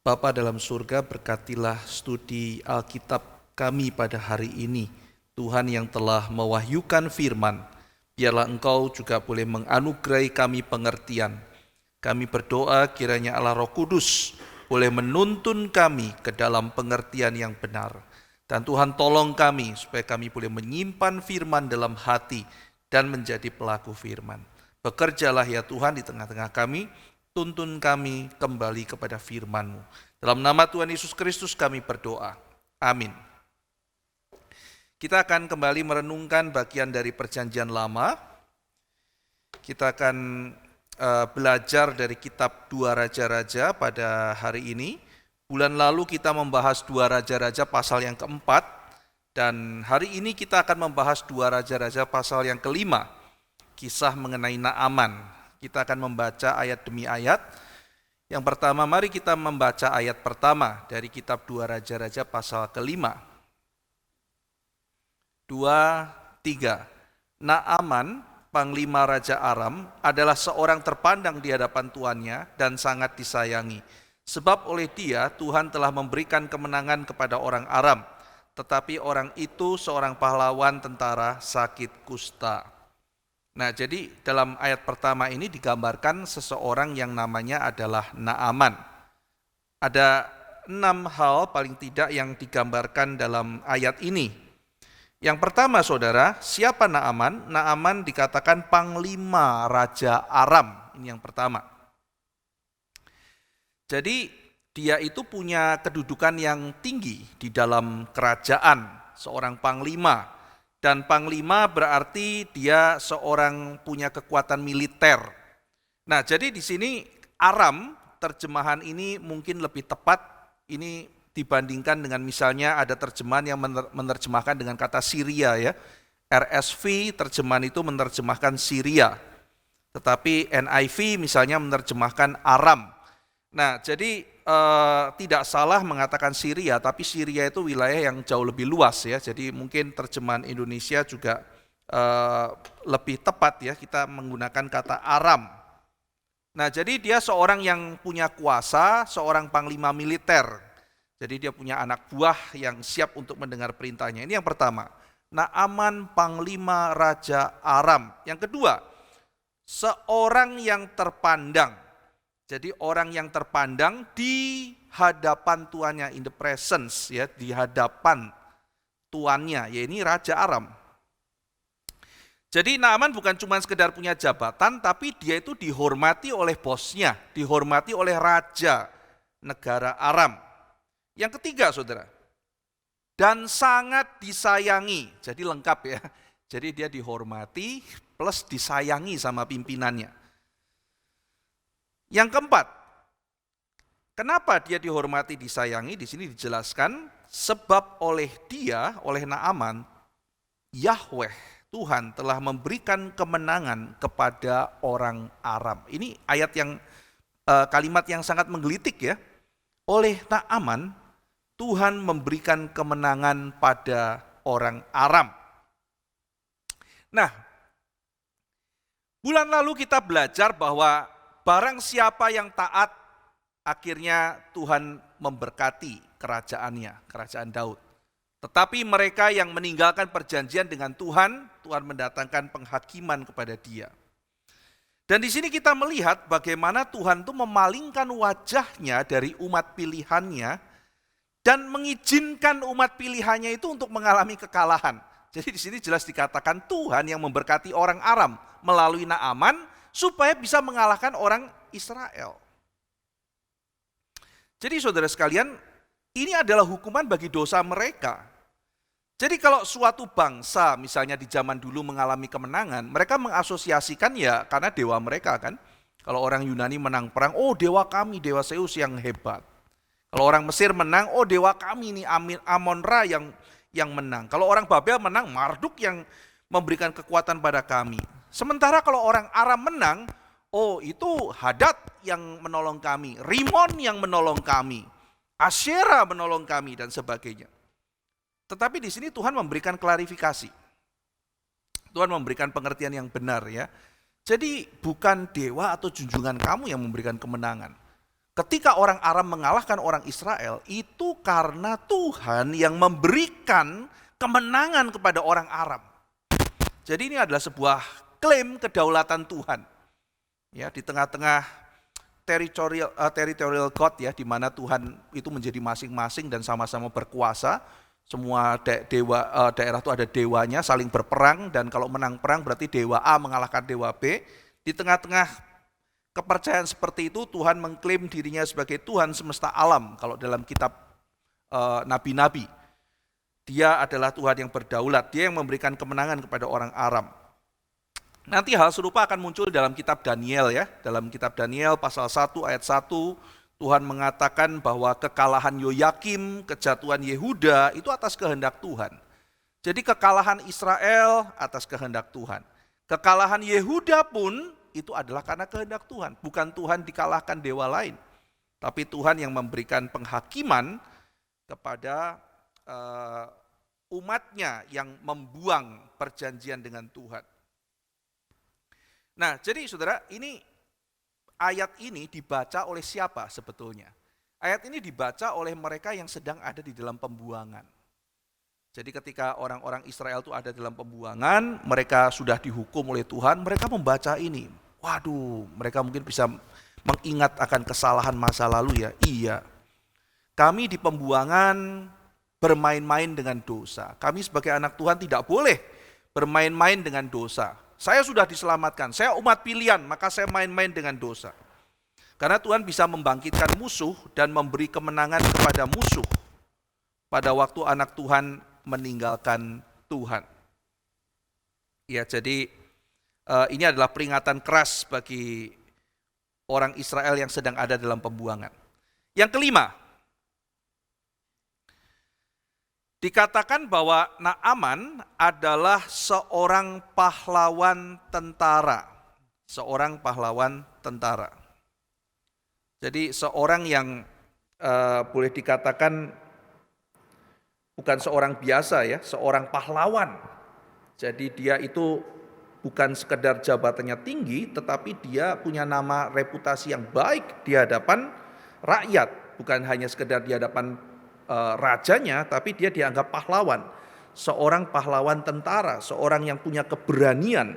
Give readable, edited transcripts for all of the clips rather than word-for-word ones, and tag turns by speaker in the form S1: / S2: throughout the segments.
S1: Bapa dalam surga, berkatilah studi Alkitab kami pada hari ini. Tuhan yang telah mewahyukan firman, biarlah Engkau juga boleh menganugerahi kami pengertian. Kami berdoa kiranya Allah Roh Kudus boleh menuntun kami ke dalam pengertian yang benar. Dan Tuhan tolong kami supaya kami boleh menyimpan firman dalam hati dan menjadi pelaku firman. Bekerjalah ya Tuhan di tengah-tengah kami, tuntun kami kembali kepada firman-Mu. Dalam nama Tuhan Yesus Kristus kami berdoa. Amin. Kita akan kembali merenungkan bagian dari Perjanjian Lama. Kita akan belajar dari kitab 2 Raja-Raja pada hari ini. Bulan lalu kita membahas 2 Raja-Raja pasal yang keempat, dan hari ini kita akan membahas 2 Raja-Raja pasal yang kelima, kisah mengenai Naaman. Kita akan membaca ayat demi ayat. Yang pertama, mari kita membaca ayat pertama dari kitab 2 Raja-Raja pasal kelima. 2, 3. Naaman, panglima Raja Aram, adalah seorang terpandang di hadapan tuannya dan sangat disayangi. Sebab oleh dia Tuhan telah memberikan kemenangan kepada orang Aram, tetapi orang itu seorang pahlawan tentara sakit kusta. Nah, jadi dalam ayat pertama ini digambarkan seseorang yang namanya adalah Naaman. Ada 6 hal paling tidak yang digambarkan dalam ayat ini. Yang pertama, saudara, siapa Naaman? Naaman dikatakan panglima Raja Aram. Ini yang pertama. Jadi dia itu punya kedudukan yang tinggi di dalam kerajaan, seorang panglima. Dan panglima berarti dia seorang punya kekuatan militer. Nah, jadi di sini Aram, terjemahan ini mungkin lebih tepat ini dibandingkan dengan misalnya ada terjemahan yang menerjemahkan dengan kata Syria ya. RSV terjemahan itu menerjemahkan Syria. Tetapi NIV misalnya menerjemahkan Aram. Nah, jadi tidak salah mengatakan Syria, tapi Syria itu wilayah yang jauh lebih luas ya. Jadi mungkin terjemahan Indonesia juga lebih tepat ya, kita menggunakan kata Aram. Nah, jadi dia seorang yang punya kuasa, seorang panglima militer. Jadi dia punya anak buah yang siap untuk mendengar perintahnya. Ini yang pertama. Naaman, panglima Raja Aram. Yang kedua, seorang yang terpandang. Jadi orang yang terpandang di hadapan tuannya, in the presence ya, di hadapan tuannya, ya ini Raja Aram. Jadi Naaman bukan cuma sekedar punya jabatan, tapi dia itu dihormati oleh bosnya, dihormati oleh raja negara Aram. Yang ketiga, saudara, dan sangat disayangi, jadi lengkap ya. Jadi dia dihormati plus disayangi sama pimpinannya. Yang keempat, kenapa dia dihormati, disayangi? Di sini dijelaskan, sebab oleh dia, oleh Naaman, Yahweh, Tuhan telah memberikan kemenangan kepada orang Aram. Ini ayat yang kalimat yang sangat menggelitik ya. Oleh Naaman, Tuhan memberikan kemenangan pada orang Aram. Nah, bulan lalu kita belajar bahwa barang siapa yang taat, akhirnya Tuhan memberkati kerajaannya, kerajaan Daud. Tetapi mereka yang meninggalkan perjanjian dengan Tuhan, Tuhan mendatangkan penghakiman kepada dia. Dan di sini kita melihat bagaimana Tuhan itu memalingkan wajahnya dari umat pilihannya dan mengizinkan umat pilihannya itu untuk mengalami kekalahan. Jadi di sini jelas dikatakan Tuhan yang memberkati orang Aram melalui Naaman, supaya bisa mengalahkan orang Israel. Jadi saudara sekalian, ini adalah hukuman bagi dosa mereka. Jadi kalau suatu bangsa misalnya di zaman dulu mengalami kemenangan, mereka mengasosiasikan ya karena dewa mereka kan. Kalau orang Yunani menang perang, oh dewa kami, dewa Zeus yang hebat. Kalau orang Mesir menang, oh dewa kami ini Amon-Ra yang menang. Kalau orang Babel menang, Marduk yang memberikan kekuatan pada kami. Sementara kalau orang Aram menang, oh itu Hadad yang menolong kami, Rimon yang menolong kami, Asyera menolong kami dan sebagainya. Tetapi di sini Tuhan memberikan klarifikasi. Tuhan memberikan pengertian yang benar ya. Jadi bukan dewa atau junjungan kamu yang memberikan kemenangan. Ketika orang Aram mengalahkan orang Israel, itu karena Tuhan yang memberikan kemenangan kepada orang Aram. Jadi ini adalah sebuah klaim kedaulatan Tuhan. Ya, di tengah-tengah territorial God ya, di mana Tuhan itu menjadi masing-masing dan sama-sama berkuasa. Semua daerah itu ada dewanya, saling berperang, dan kalau menang perang berarti dewa A mengalahkan dewa B. Di tengah-tengah kepercayaan seperti itu, Tuhan mengklaim dirinya sebagai Tuhan semesta alam. Kalau dalam kitab nabi-nabi, Dia adalah Tuhan yang berdaulat, Dia yang memberikan kemenangan kepada orang Aram. Nanti hal serupa akan muncul dalam kitab Daniel ya. Dalam kitab Daniel pasal 1 ayat 1, Tuhan mengatakan bahwa kekalahan Yoyakim, kejatuhan Yehuda itu atas kehendak Tuhan. Jadi kekalahan Israel atas kehendak Tuhan. Kekalahan Yehuda pun itu adalah karena kehendak Tuhan. Bukan Tuhan dikalahkan dewa lain, tapi Tuhan yang memberikan penghakiman kepada umatnya yang membuang perjanjian dengan Tuhan. Nah, jadi saudara, ayat ini dibaca oleh siapa sebetulnya? Ayat ini dibaca oleh mereka yang sedang ada di dalam pembuangan. Jadi ketika orang-orang Israel itu ada dalam pembuangan, mereka sudah dihukum oleh Tuhan, mereka membaca ini. Waduh, mereka mungkin bisa mengingat akan kesalahan masa lalu ya. Iya, kami di pembuangan bermain-main dengan dosa. Kami sebagai anak Tuhan tidak boleh bermain-main dengan dosa. Saya sudah diselamatkan, saya umat pilihan, maka saya main-main dengan dosa. Karena Tuhan bisa membangkitkan musuh dan memberi kemenangan kepada musuh pada waktu anak Tuhan meninggalkan Tuhan. Ya, jadi ini adalah peringatan keras bagi orang Israel yang sedang ada dalam pembuangan. Yang kelima, dikatakan bahwa Naaman adalah seorang pahlawan tentara. Seorang pahlawan tentara. Jadi seorang yang boleh dikatakan bukan seorang biasa ya, seorang pahlawan. Jadi dia itu bukan sekedar jabatannya tinggi, tetapi dia punya nama reputasi yang baik di hadapan rakyat. Bukan hanya sekedar di hadapan rajanya, tapi dia dianggap pahlawan. Seorang pahlawan tentara, seorang yang punya keberanian,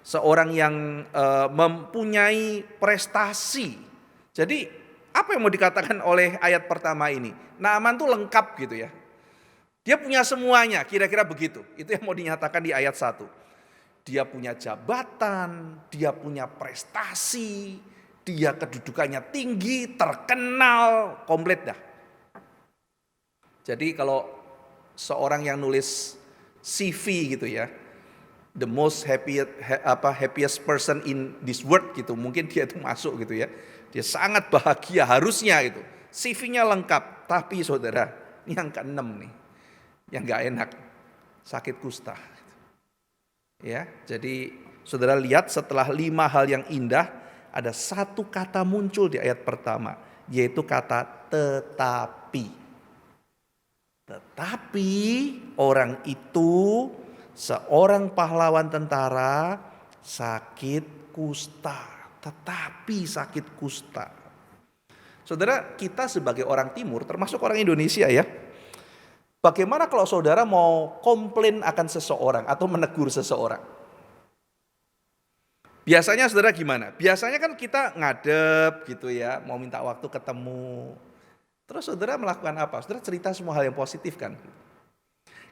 S1: seorang yang mempunyai prestasi. Jadi apa yang mau dikatakan oleh ayat pertama ini? Naaman tuh lengkap gitu ya. Dia punya semuanya, kira-kira begitu. Itu yang mau dinyatakan di ayat 1. Dia punya jabatan, dia punya prestasi, dia kedudukannya tinggi, terkenal, komplit dah. Jadi kalau seorang yang nulis CV gitu ya, the most happiest person in this world gitu, mungkin dia itu masuk gitu ya. Dia sangat bahagia harusnya gitu. CV-nya lengkap, tapi saudara, yang keenam nih, yang gak enak, sakit kusta. Ya, jadi saudara lihat setelah 5 hal yang indah, ada satu kata muncul di ayat pertama, yaitu kata tetapi. Tetapi orang itu, seorang pahlawan tentara, sakit kusta. Tetapi sakit kusta. Saudara, kita sebagai orang timur, termasuk orang Indonesia ya, bagaimana kalau saudara mau komplain akan seseorang atau menegur seseorang? Biasanya saudara gimana? Biasanya kan kita ngadep gitu ya, mau minta waktu ketemu. Terus saudara melakukan apa? Saudara cerita semua hal yang positif kan?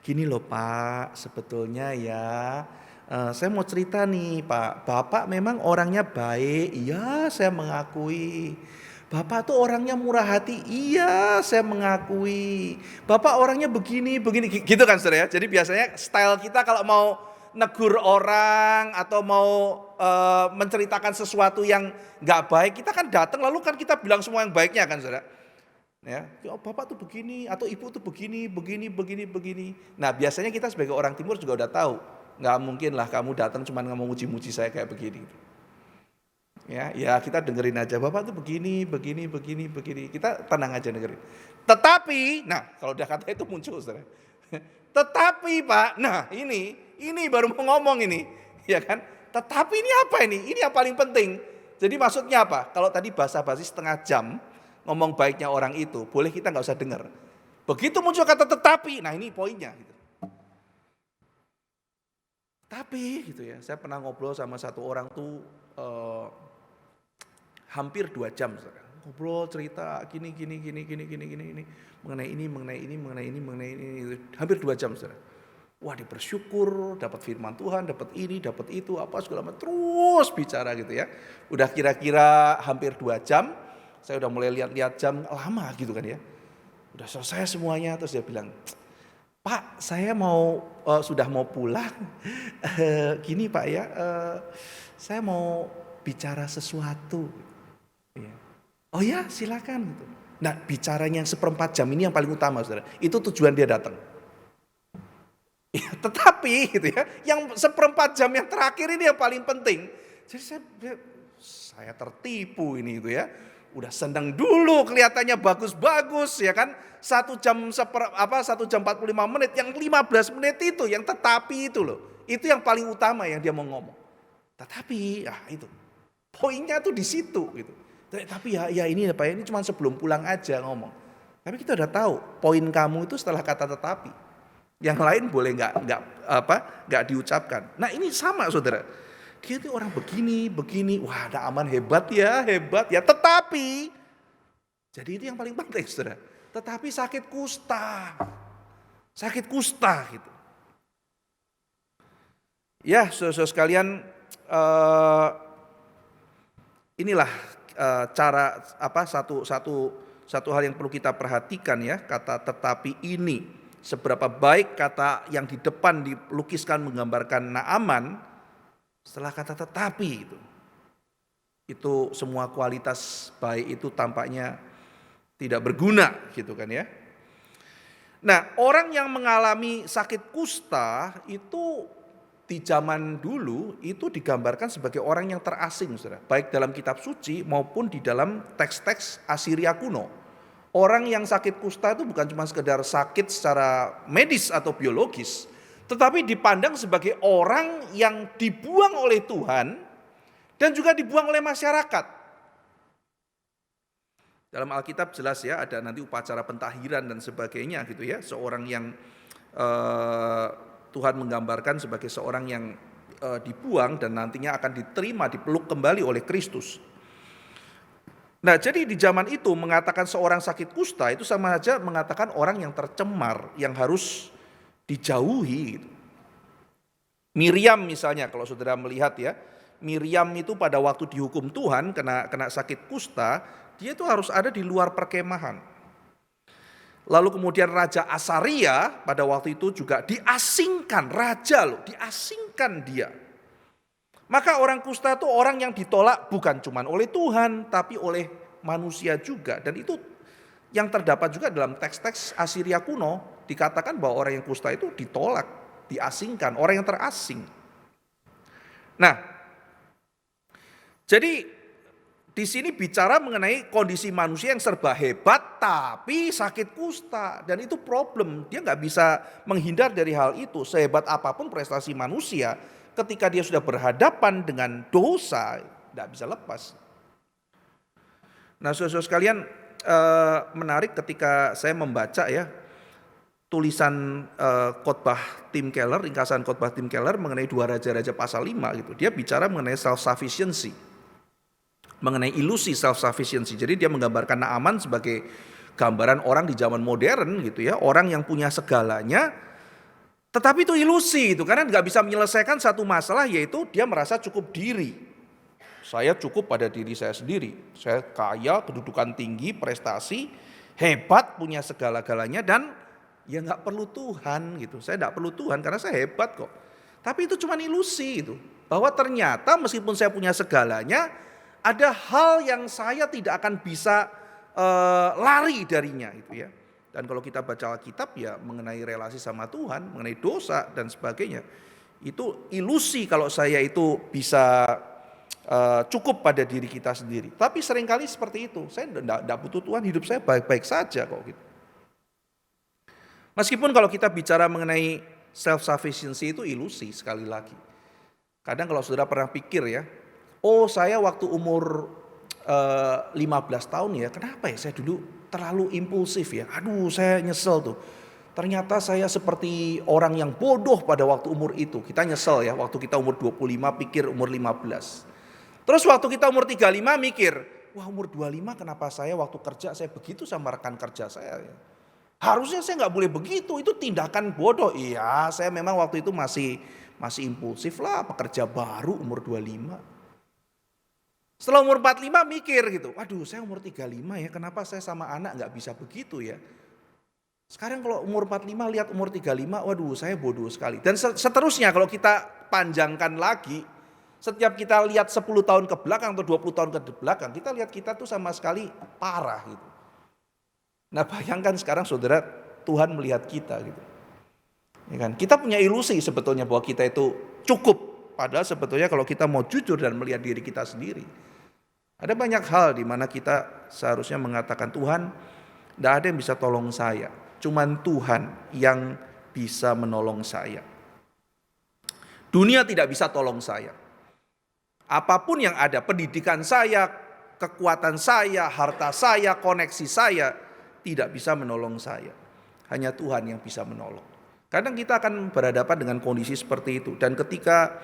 S1: Gini loh Pak, sebetulnya ya, saya mau cerita nih Pak, Bapak memang orangnya baik, iya saya mengakui. Bapak tuh orangnya murah hati, iya saya mengakui. Bapak orangnya begini, gitu kan saudara ya. Jadi biasanya style kita kalau mau negur orang atau mau menceritakan sesuatu yang gak baik, kita kan datang lalu kan kita bilang semua yang baiknya kan saudara. Ya, oh, Bapak tuh begini atau Ibu tuh begini. Nah biasanya kita sebagai orang timur juga udah tahu, gak mungkin lah kamu datang cuma ngomong muji-muji saya kayak begini. Ya kita dengerin aja, Bapak tuh begini. Kita tenang aja dengerin. Tetapi, nah kalau udah kata itu muncul saudara. Tetapi Pak, nah ini baru mau ngomong ini, ya kan? Tetapi ini apa ini? Ini yang paling penting. Jadi maksudnya apa? Kalau tadi basa-basi setengah jam, ngomong baiknya orang itu, boleh kita nggak usah dengar. Begitu muncul kata tetapi, nah ini poinnya gitu. Tapi gitu ya, saya pernah ngobrol sama satu orang tuh hampir 2 jam, saudara. Ngobrol cerita gini mengenai ini, hampir 2 jam, saudara. Wah, dia bersyukur dapat firman Tuhan, dapat ini, dapat itu, apa segala macam, terus bicara gitu ya. Udah kira-kira hampir 2 jam, saya udah mulai lihat-lihat jam, lama gitu kan ya. Udah selesai semuanya, terus dia bilang, Pak, saya sudah mau pulang. Gini Pak ya, saya mau bicara sesuatu. Oh ya, silakan gitu. Nah, bicaranya yang 1/4 jam ini yang paling utama, saudara. Itu tujuan dia datang. Ya, tetapi gitu ya, yang 1/4 jam yang terakhir ini yang paling penting. Jadi saya tertipu ini gitu ya. Udah senang dulu, kelihatannya bagus-bagus ya kan. 1 jam 1 jam 45 menit, yang 15 menit itu yang tetapi itu loh. Itu yang paling utama yang dia mau ngomong. Tetapi itu poinnya tuh di situ gitu. Tapi ya ini Pak, ini cuma sebelum pulang aja ngomong. Tapi kita udah tahu poin kamu itu setelah kata tetapi. Yang lain boleh nggak diucapkan. Nah ini sama saudara. Dia itu orang begini, wah ada aman hebat ya. Tetapi, jadi itu yang paling penting saudara. Tetapi sakit kusta gitu. Ya saudara sekalian, inilah cara satu hal yang perlu kita perhatikan ya, kata tetapi ini. Seberapa baik kata yang di depan dilukiskan menggambarkan Naaman, setelah kata tetapi itu semua kualitas baik itu tampaknya tidak berguna gitu kan ya. Nah, orang yang mengalami sakit kusta itu di zaman dulu itu digambarkan sebagai orang yang terasing, saudara, baik dalam kitab suci maupun di dalam teks-teks Asiria kuno. Orang yang sakit kusta itu bukan cuma sekedar sakit secara medis atau biologis, tetapi dipandang sebagai orang yang dibuang oleh Tuhan dan juga dibuang oleh masyarakat. Dalam Alkitab jelas ya, ada nanti upacara pentahiran dan sebagainya gitu ya, seorang yang Tuhan menggambarkan sebagai seorang yang dibuang dan nantinya akan diterima, dipeluk kembali oleh Kristus. Nah, jadi di zaman itu mengatakan seorang sakit kusta itu sama saja mengatakan orang yang tercemar, yang harus dijauhi gitu. Miriam misalnya, kalau saudara melihat ya, Miriam itu pada waktu dihukum Tuhan kena sakit kusta, dia itu harus ada di luar perkemahan. Lalu kemudian Raja Asaria pada waktu itu juga diasingkan, diasingkan dia. Maka orang kusta itu orang yang ditolak bukan cuma oleh Tuhan, tapi oleh manusia juga. Dan itu yang terdapat juga dalam teks-teks Asiria kuno, dikatakan bahwa orang yang kusta itu ditolak, diasingkan, orang yang terasing. Nah, jadi di sini bicara mengenai kondisi manusia yang serba hebat tapi sakit kusta, dan itu problem. Dia nggak bisa menghindar dari hal itu. Sehebat apapun prestasi manusia, ketika dia sudah berhadapan dengan dosa, tidak bisa lepas. Nah, saudara sekalian, menarik ketika saya membaca ya tulisan khotbah Tim Keller, ringkasan khotbah Tim Keller mengenai 2 Raja-Raja pasal 5 gitu. Dia bicara mengenai self sufficiency, mengenai ilusi self sufficiency. Jadi dia menggambarkan Naaman sebagai gambaran orang di zaman modern gitu ya, orang yang punya segalanya. Tetapi itu ilusi itu, karena nggak bisa menyelesaikan satu masalah, yaitu dia merasa cukup diri. Saya cukup pada diri saya sendiri. Saya kaya, kedudukan tinggi, prestasi, hebat, punya segala-galanya, dan ya nggak perlu Tuhan gitu. Saya nggak perlu Tuhan karena saya hebat kok. Tapi itu cuma ilusi itu. Bahwa ternyata meskipun saya punya segalanya, ada hal yang saya tidak akan bisa lari darinya itu ya. Dan kalau kita baca Alkitab ya mengenai relasi sama Tuhan, mengenai dosa dan sebagainya, itu ilusi kalau saya itu bisa cukup pada diri kita sendiri. Tapi seringkali seperti itu, saya tidak butuh Tuhan, hidup saya baik-baik saja kok gitu. Meskipun kalau kita bicara mengenai self sufficiency itu ilusi sekali lagi. Kadang kalau saudara pernah pikir ya, oh saya waktu umur 15 tahun ya, kenapa ya saya dulu terlalu impulsif ya. Aduh, saya nyesel tuh. Ternyata saya seperti orang yang bodoh pada waktu umur itu. Kita nyesel ya, waktu kita umur 25 pikir umur 15. Terus waktu kita umur 35 mikir, wah umur 25 kenapa saya waktu kerja saya begitu sama rekan kerja saya ya. Harusnya saya nggak boleh begitu, itu tindakan bodoh. Iya, saya memang waktu itu masih impulsif lah, pekerja baru umur 25. Setelah umur 45 mikir gitu, waduh saya umur 35 ya, kenapa saya sama anak nggak bisa begitu ya. Sekarang kalau umur 45 lihat umur 35, waduh saya bodoh sekali. Dan seterusnya kalau kita panjangkan lagi, setiap kita lihat 10 tahun ke belakang atau 20 tahun ke belakang, kita lihat kita tuh sama sekali parah gitu. Nah bayangkan sekarang saudara, Tuhan melihat kita gitu. Ya kan? Kita punya ilusi sebetulnya bahwa kita itu cukup. Padahal sebetulnya kalau kita mau jujur dan melihat diri kita sendiri, ada banyak hal di mana kita seharusnya mengatakan, Tuhan, tidak ada yang bisa tolong saya. Cuman Tuhan yang bisa menolong saya. Dunia tidak bisa tolong saya. Apapun yang ada, pendidikan saya, kekuatan saya, harta saya, koneksi saya, tidak bisa menolong saya. Hanya Tuhan yang bisa menolong. Kadang kita akan berhadapan dengan kondisi seperti itu. Dan ketika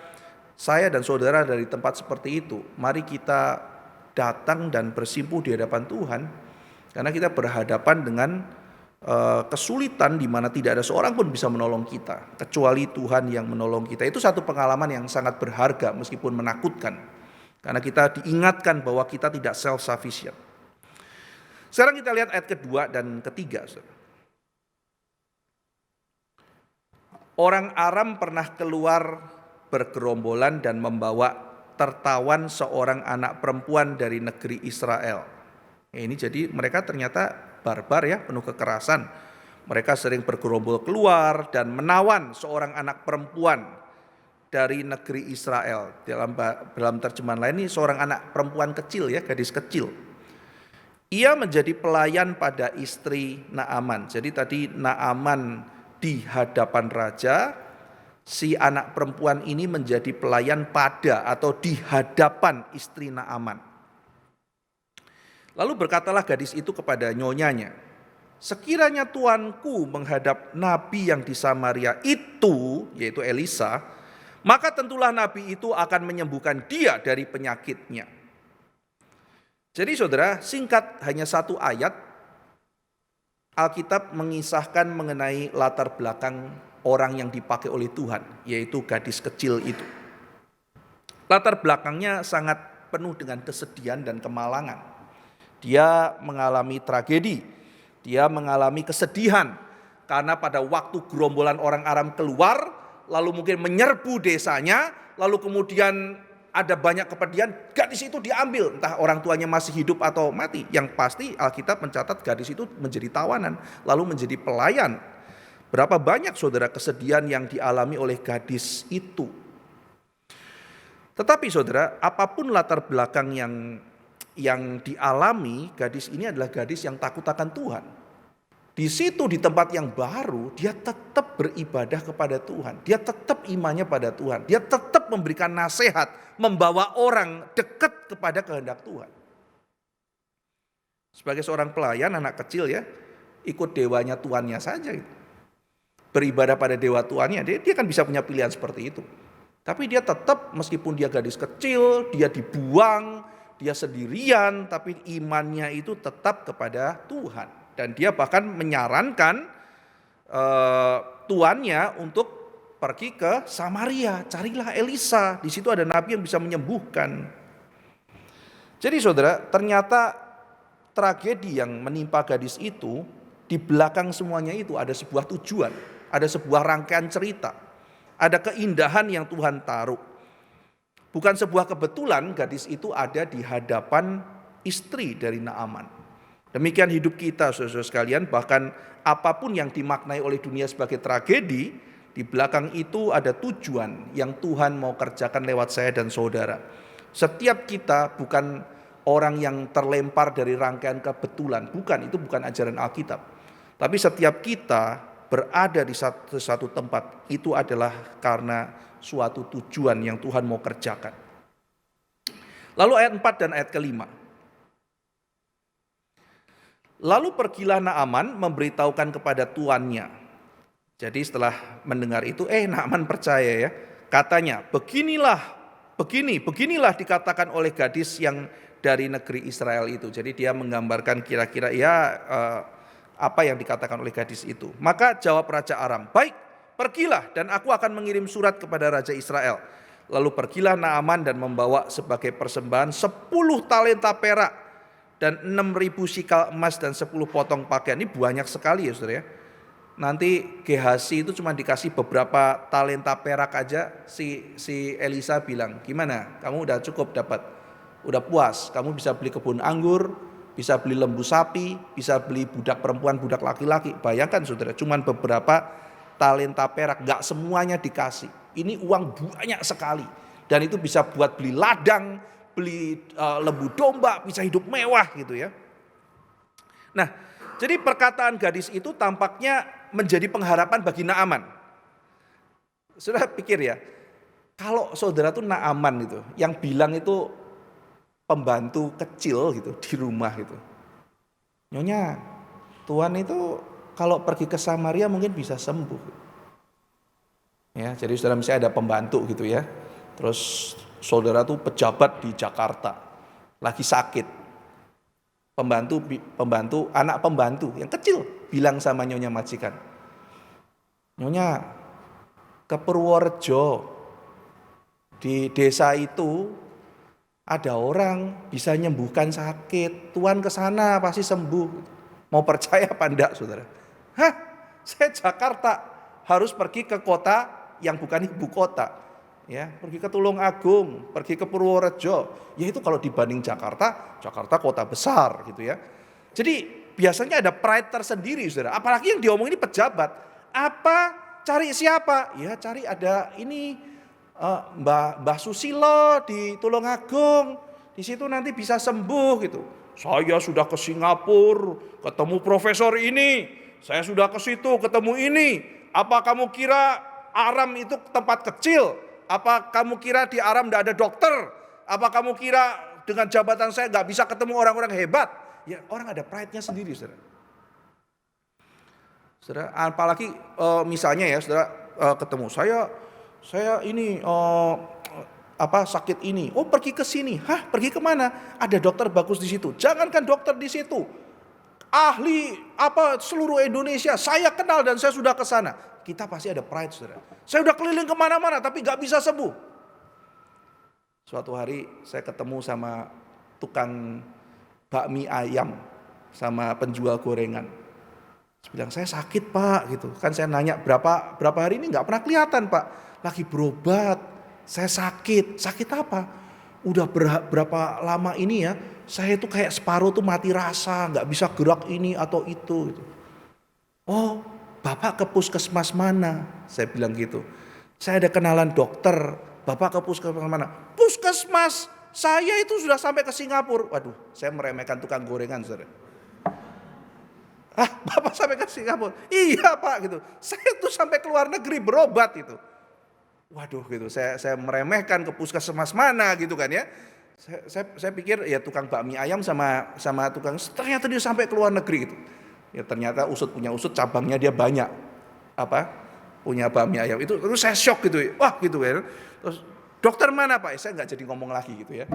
S1: saya dan saudara dari tempat seperti itu, mari kita datang dan bersimpuh di hadapan Tuhan. Karena kita berhadapan dengan kesulitan di mana tidak ada seorang pun bisa menolong kita. Kecuali Tuhan yang menolong kita. Itu satu pengalaman yang sangat berharga meskipun menakutkan. Karena kita diingatkan bahwa kita tidak self-sufficient. Sekarang kita lihat ayat kedua dan ketiga. Orang Aram pernah keluar bergerombolan dan membawa tertawan seorang anak perempuan dari negeri Israel. Ini jadi mereka ternyata barbar ya, penuh kekerasan. Mereka sering bergerombol keluar dan menawan seorang anak perempuan dari negeri Israel. Dalam terjemahan lain ini seorang anak perempuan kecil ya, gadis kecil. Ia menjadi pelayan pada istri Naaman. Jadi tadi Naaman di hadapan raja, si anak perempuan ini menjadi pelayan pada atau di hadapan istri Naaman. Lalu berkatalah gadis itu kepada nyonyanya, sekiranya tuanku menghadap nabi yang di Samaria itu, yaitu Elisa, maka tentulah nabi itu akan menyembuhkan dia dari penyakitnya. Jadi saudara, singkat hanya satu ayat, Alkitab mengisahkan mengenai latar belakang orang yang dipakai oleh Tuhan, yaitu gadis kecil itu. Latar belakangnya sangat penuh dengan kesedihan dan kemalangan. Dia mengalami tragedi, dia mengalami kesedihan, karena pada waktu gerombolan orang Aram keluar, lalu mungkin menyerbu desanya, lalu kemudian ada banyak kepedihan, gadis itu diambil, entah orang tuanya masih hidup atau mati. Yang pasti Alkitab mencatat gadis itu menjadi tawanan, lalu menjadi pelayan. Berapa banyak saudara kesedihan yang dialami oleh gadis itu. Tetapi saudara, apapun latar belakang yang dialami, gadis ini adalah gadis yang takut akan Tuhan. Di situ di tempat yang baru, dia tetap beribadah kepada Tuhan. Dia tetap imannya pada Tuhan. Dia tetap memberikan nasihat, membawa orang dekat kepada kehendak Tuhan. Sebagai seorang pelayan, anak kecil ya, ikut dewanya tuannya saja. Beribadah pada dewa tuannya, dia kan bisa punya pilihan seperti itu. Tapi dia tetap, meskipun dia gadis kecil, dia dibuang, dia sendirian, tapi imannya itu tetap kepada Tuhan. Dan dia bahkan menyarankan tuannya untuk pergi ke Samaria, carilah Elisa, di situ ada nabi yang bisa menyembuhkan. Jadi saudara, ternyata tragedi yang menimpa gadis itu, di belakang semuanya itu ada sebuah tujuan, ada sebuah rangkaian cerita, ada keindahan yang Tuhan taruh. Bukan sebuah kebetulan gadis itu ada di hadapan istri dari Naaman. Demikian hidup kita saudara sekalian, bahkan apapun yang dimaknai oleh dunia sebagai tragedi, di belakang itu ada tujuan yang Tuhan mau kerjakan lewat saya dan saudara. Setiap kita bukan orang yang terlempar dari rangkaian kebetulan, bukan, itu bukan ajaran Alkitab. Tapi setiap kita berada di satu tempat, itu adalah karena suatu tujuan yang Tuhan mau kerjakan. Lalu ayat 4 dan ayat kelima. Lalu pergilah Naaman memberitahukan kepada tuannya. Jadi setelah mendengar itu, Naaman percaya ya. Katanya, beginilah dikatakan oleh gadis yang dari negeri Israel itu. Jadi dia menggambarkan kira-kira apa yang dikatakan oleh gadis itu. Maka jawab Raja Aram, baik, pergilah dan aku akan mengirim surat kepada Raja Israel. Lalu pergilah Naaman dan membawa sebagai persembahan 10 talenta perak dan 6.000 sikal emas dan 10 potong pakaian. Ini banyak sekali ya saudara ya. Nanti Gehazi itu cuma dikasih beberapa talenta perak aja. Si Elisa bilang, gimana? Kamu udah cukup dapat? Udah puas? Kamu bisa beli kebun anggur, bisa beli lembu sapi, bisa beli budak perempuan, budak laki-laki. Bayangkan saudara, cuma beberapa talenta perak, gak semuanya dikasih. Ini uang banyak sekali. Dan itu bisa buat beli ladang, beli lembu domba, bisa hidup mewah gitu ya. Nah, jadi perkataan gadis itu tampaknya menjadi pengharapan bagi Naaman. Saudara pikir ya, kalau saudara tuh Naaman itu, yang bilang itu pembantu kecil gitu di rumah gitu. Nyonya, Tuhan itu kalau pergi ke Samaria mungkin bisa sembuh. Ya, jadi saudara misalnya ada pembantu gitu ya. Terus saudara tuh pejabat di Jakarta, lagi sakit. Anak pembantu yang kecil bilang sama nyonya majikan, Nyonya, ke Purworejo, di desa itu ada orang bisa nyembuhkan sakit, Tuhan ke sana pasti sembuh. Mau percaya apa enggak saudara? Hah, saya Jakarta, harus pergi ke kota yang bukan ibu kota. Ya, pergi ke Tulungagung, pergi ke Purworejo. Ya itu kalau dibanding Jakarta kota besar gitu ya. Jadi biasanya ada pride tersendiri saudara. Apalagi yang diomong ini pejabat. Apa? Cari siapa? Ya cari ada ini Mbah Susilo di Tulungagung. Di situ nanti bisa sembuh gitu. Saya sudah ke Singapura, ketemu profesor ini. Saya sudah ke situ, ketemu ini. Apa kamu kira Aram itu tempat kecil? Apa kamu kira di Aram tidak ada dokter? Apa kamu kira dengan jabatan saya nggak bisa ketemu orang-orang hebat? Ya orang ada pride-nya sendiri, saudara. Saudara, apalagi misalnya ya, saudara ketemu saya ini sakit ini. Oh pergi ke sini. Hah pergi kemana? Ada dokter bagus di situ. Jangankan dokter di situ. Ahli seluruh Indonesia saya kenal dan saya sudah ke sana. Kita pasti ada pride saudara. Saya udah keliling kemana-mana tapi gak bisa sembuh. Suatu hari saya ketemu sama tukang bakmi ayam sama penjual gorengan. Saya bilang saya sakit pak gitu. Kan saya nanya berapa hari ini gak pernah kelihatan pak. Lagi berobat. Saya sakit. Sakit apa? Udah berapa lama ini ya. Saya tuh kayak separuh tuh mati rasa. Gak bisa gerak ini atau itu gitu. Oh Bapak ke puskesmas mana? Saya bilang gitu. Saya ada kenalan dokter. Bapak ke puskesmas mana? Puskesmas. Saya itu sudah sampai ke Singapura. Waduh, saya meremehkan tukang gorengan, saudara. Bapak sampai ke Singapura? Iya pak, gitu. Saya tuh sampai ke luar negeri berobat itu. Waduh, gitu. Saya meremehkan ke puskesmas mana, gitu kan ya. Saya pikir ya tukang bakmi ayam sama tukang. Ternyata dia sampai ke luar negeri gitu. Ya ternyata punya usut cabangnya dia banyak punya bakmi ayam itu terus saya shock gitu wah gitu ya. Terus dokter mana pak? Saya nggak jadi ngomong lagi gitu ya.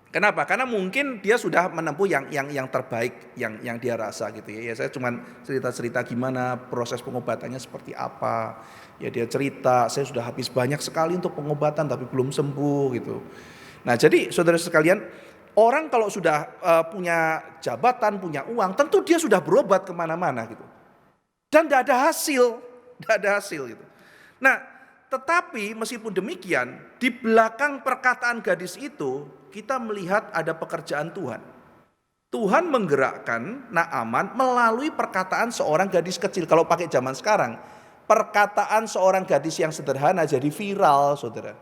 S1: Kenapa? Karena mungkin dia sudah menempuh yang terbaik yang dia rasa gitu ya. Saya cuma cerita gimana proses pengobatannya seperti apa. Ya dia cerita saya sudah habis banyak sekali untuk pengobatan tapi belum sembuh gitu. Nah jadi saudara sekalian, orang kalau sudah punya jabatan, punya uang, tentu dia sudah berobat kemana-mana gitu. Dan tidak ada hasil gitu. Nah, tetapi meskipun demikian, di belakang perkataan gadis itu, kita melihat ada pekerjaan Tuhan. Tuhan menggerakkan Naaman melalui perkataan seorang gadis kecil. Kalau pakai zaman sekarang, perkataan seorang gadis yang sederhana jadi viral, saudara.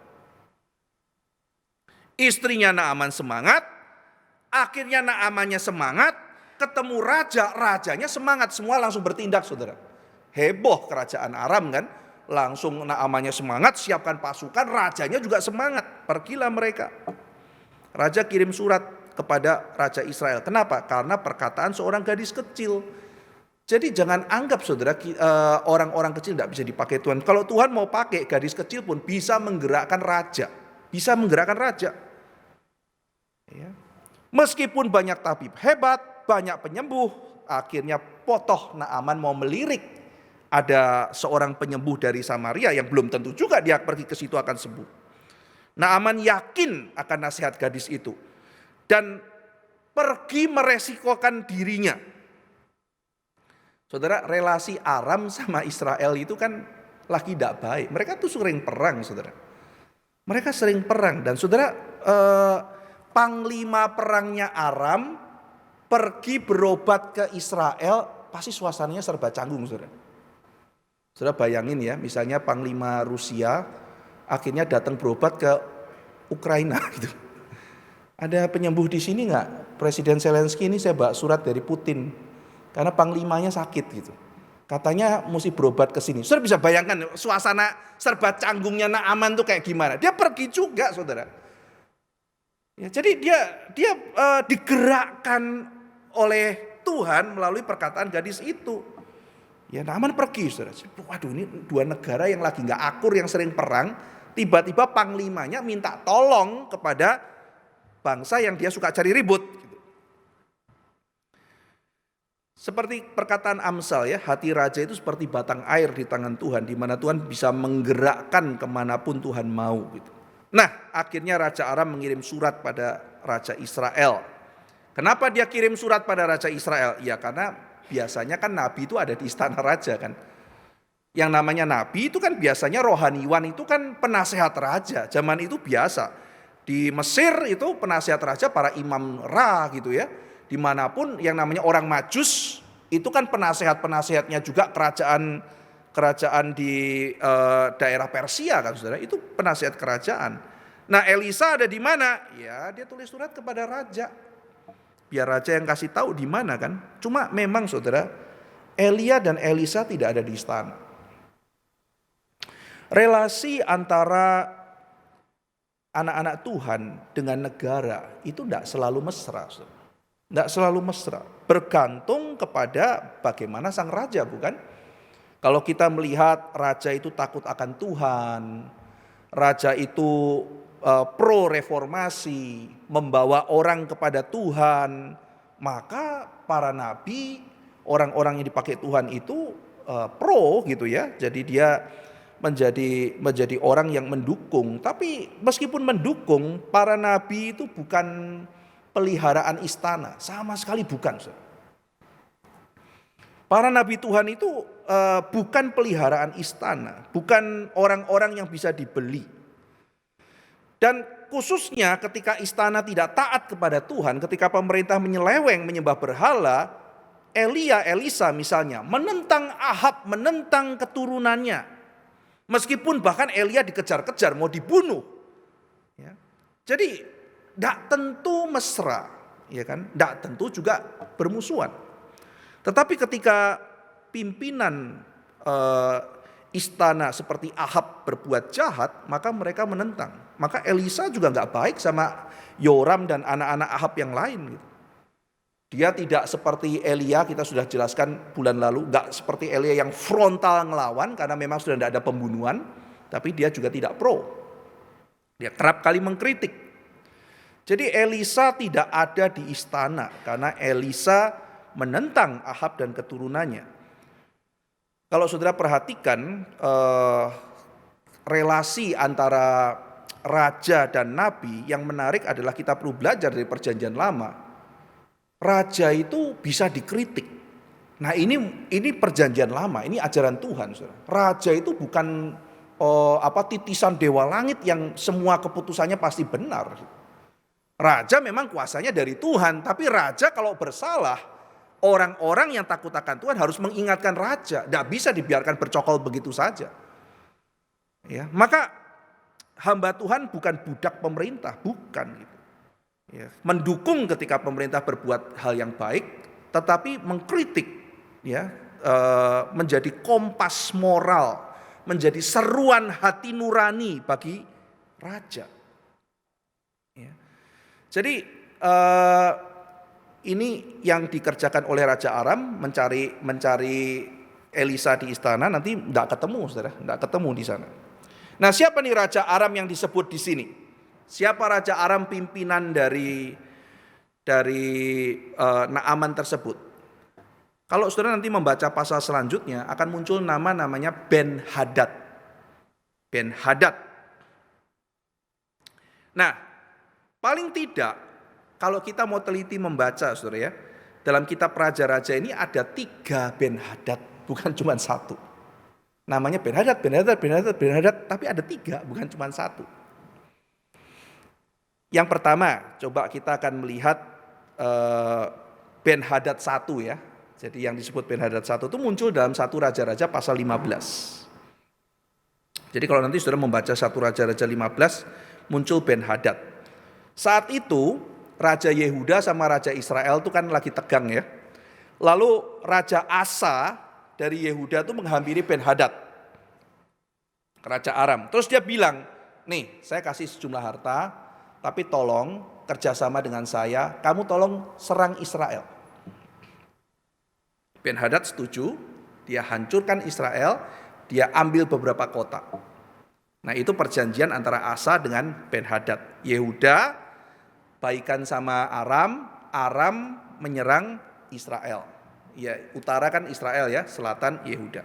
S1: Istrinya Naaman semangat, akhirnya Naamannya semangat, ketemu rajanya semangat, semua langsung bertindak saudara. Heboh kerajaan Aram kan, langsung Naamannya semangat, siapkan pasukan, rajanya juga semangat, pergilah mereka. Raja kirim surat kepada Raja Israel. Kenapa? Karena perkataan seorang gadis kecil. Jadi jangan anggap saudara orang-orang kecil tidak bisa dipakai Tuhan. Kalau Tuhan mau pakai gadis kecil pun bisa menggerakkan raja. Bisa menggerakkan raja. Ya. Meskipun banyak tabib hebat, banyak penyembuh, akhirnya potoh Naaman mau melirik. Ada seorang penyembuh dari Samaria yang belum tentu juga dia pergi ke situ akan sembuh. Naaman yakin akan nasihat gadis itu. Dan pergi meresikokan dirinya. Saudara, relasi Aram sama Israel itu kan lagi tidak baik. Mereka tuh sering perang, saudara. Mereka sering perang. Dan saudara, panglima perangnya Aram pergi berobat ke Israel, pasti suasananya serba canggung, saudara. Saudara bayangin ya, misalnya panglima Rusia akhirnya datang berobat ke Ukraina gitu. Ada penyembuh di sini nggak? Presiden Zelensky ini saya bawa surat dari Putin. Karena panglimanya sakit gitu. Katanya mesti berobat ke sini. Saudara bisa bayangkan suasana serba canggungnya Naaman tuh kayak gimana. Dia pergi juga, saudara. Ya, jadi dia digerakkan oleh Tuhan melalui perkataan gadis itu. Ya, Naaman pergi, saudara. Waduh, ini dua negara yang lagi nggak akur, yang sering perang. Tiba-tiba panglimanya minta tolong kepada bangsa yang dia suka cari ribut. Seperti perkataan Amsal ya, hati raja itu seperti batang air di tangan Tuhan, di mana Tuhan bisa menggerakkan kemanapun Tuhan mau. Gitu. Nah, akhirnya Raja Aram mengirim surat pada Raja Israel. Kenapa dia kirim surat pada Raja Israel? Ya karena biasanya kan nabi itu ada di istana raja kan. Yang namanya nabi itu kan biasanya rohaniwan itu kan penasehat raja. Zaman itu biasa. Di Mesir itu penasehat raja para imam Ra gitu ya. Dimanapun yang namanya orang Majus itu kan penasehat-penasehatnya juga kerajaan di daerah Persia kan saudara, itu penasehat kerajaan. Nah Elisa ada di mana? Ya dia tulis surat kepada raja, biar raja yang kasih tahu di mana kan. Cuma memang saudara, Elia dan Elisa tidak ada di istana. Relasi antara anak-anak Tuhan dengan negara itu tidak selalu mesra, saudara. Tidak selalu mesra, bergantung kepada bagaimana sang raja, bukan? Kalau kita melihat raja itu takut akan Tuhan, raja itu pro reformasi, membawa orang kepada Tuhan, maka para nabi, orang-orang yang dipakai Tuhan itu pro gitu ya. Jadi dia menjadi orang yang mendukung. Tapi meskipun mendukung, para nabi itu bukan peliharaan istana, sama sekali bukan. Para nabi Tuhan itu bukan peliharaan istana, bukan orang-orang yang bisa dibeli. Dan khususnya ketika istana tidak taat kepada Tuhan, ketika pemerintah menyeleweng menyembah berhala, Elisa misalnya menentang Ahab, menentang keturunannya. Meskipun bahkan Elia dikejar-kejar mau dibunuh. Ya. Jadi tidak tentu mesra, ya kan? Tidak tentu juga bermusuhan. Tetapi ketika pimpinan istana seperti Ahab berbuat jahat, maka mereka menentang. Maka Elisa juga nggak baik sama Yoram dan anak-anak Ahab yang lain. Gitu. Dia tidak seperti Elia, kita sudah jelaskan bulan lalu, nggak seperti Elia yang frontal ngelawan karena memang sudah tidak ada pembunuhan, tapi dia juga tidak pro. Dia kerap kali mengkritik. Jadi Elisa tidak ada di istana karena Elisa menentang Ahab dan keturunannya. Kalau saudara perhatikan relasi antara raja dan nabi, yang menarik adalah kita perlu belajar dari perjanjian lama. Raja itu bisa dikritik. Nah ini perjanjian lama, ini ajaran Tuhan. Saudara. Raja itu bukan titisan dewa langit yang semua keputusannya pasti benar. Raja memang kuasanya dari Tuhan, tapi raja kalau bersalah, orang-orang yang takut akan Tuhan harus mengingatkan raja, tidak bisa dibiarkan bercokol begitu saja. Ya, maka hamba Tuhan bukan budak pemerintah, bukan gitu. Ya, mendukung ketika pemerintah berbuat hal yang baik, tetapi mengkritik, ya, menjadi kompas moral, menjadi seruan hati nurani bagi raja. Jadi eh, ini yang dikerjakan oleh Raja Aram, mencari Elisa di istana, nanti tidak ketemu, saudara, tidak ketemu di sana. Nah, siapa nih Raja Aram yang disebut di sini? Siapa Raja Aram pimpinan dari Naaman tersebut? Kalau saudara nanti membaca pasal selanjutnya akan muncul namanya Ben-Hadad. Ben-Hadad. Nah, paling tidak kalau kita mau teliti membaca, saudara ya, dalam kitab Raja-Raja ini ada 3 Ben-Hadad, bukan cuma 1. Namanya Ben-Hadad, Ben-Hadad, Ben-Hadad, Ben-Hadad, tapi ada 3, bukan cuma 1. Yang pertama, coba kita akan melihat Ben-Hadad 1 ya. Jadi yang disebut Ben-Hadad 1 itu muncul dalam 1 Raja-Raja pasal 15. Jadi kalau nanti saudara membaca 1 Raja-Raja 15, muncul Ben-Hadad. Saat itu Raja Yehuda sama Raja Israel itu kan lagi tegang ya. Lalu Raja Asa dari Yehuda itu menghampiri Ben-Hadad, Raja Aram. Terus dia bilang, nih saya kasih sejumlah harta, tapi tolong kerjasama dengan saya, kamu tolong serang Israel. Ben-Hadad setuju, dia hancurkan Israel, dia ambil beberapa kota. Nah itu perjanjian antara Asa dengan Ben-Hadad. Yehuda baikan sama Aram, Aram menyerang Israel. Ya, utara kan Israel ya, selatan Yehuda.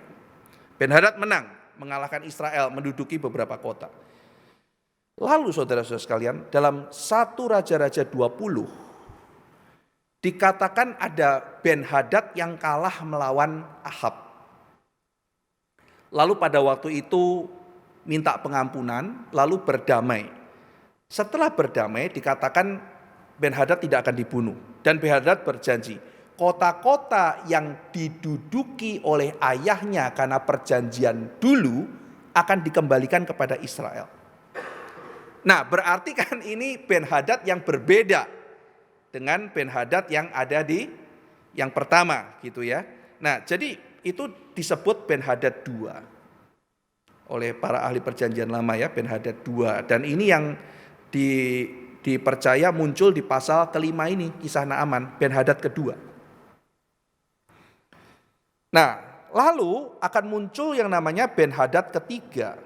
S1: Ben-Hadad menang, mengalahkan Israel, menduduki beberapa kota. Lalu saudara-saudara sekalian, dalam 1 Raja-Raja 20 dikatakan ada Ben-Hadad yang kalah melawan Ahab. Lalu pada waktu itu minta pengampunan, lalu berdamai. Setelah berdamai dikatakan Ben-Hadad tidak akan dibunuh. Dan Ben-Hadad berjanji, kota-kota yang diduduki oleh ayahnya karena perjanjian dulu akan dikembalikan kepada Israel. Nah berarti kan ini Ben-Hadad yang berbeda dengan Ben-Hadad yang ada di yang pertama gitu ya. Nah jadi itu disebut Ben-Hadad 2 oleh para ahli perjanjian lama ya, Ben-Hadad 2. Dan ini yang dipercaya muncul di pasal kelima ini, kisah Naaman, Ben-Hadad kedua. Nah lalu akan muncul yang namanya Ben-Hadad ketiga.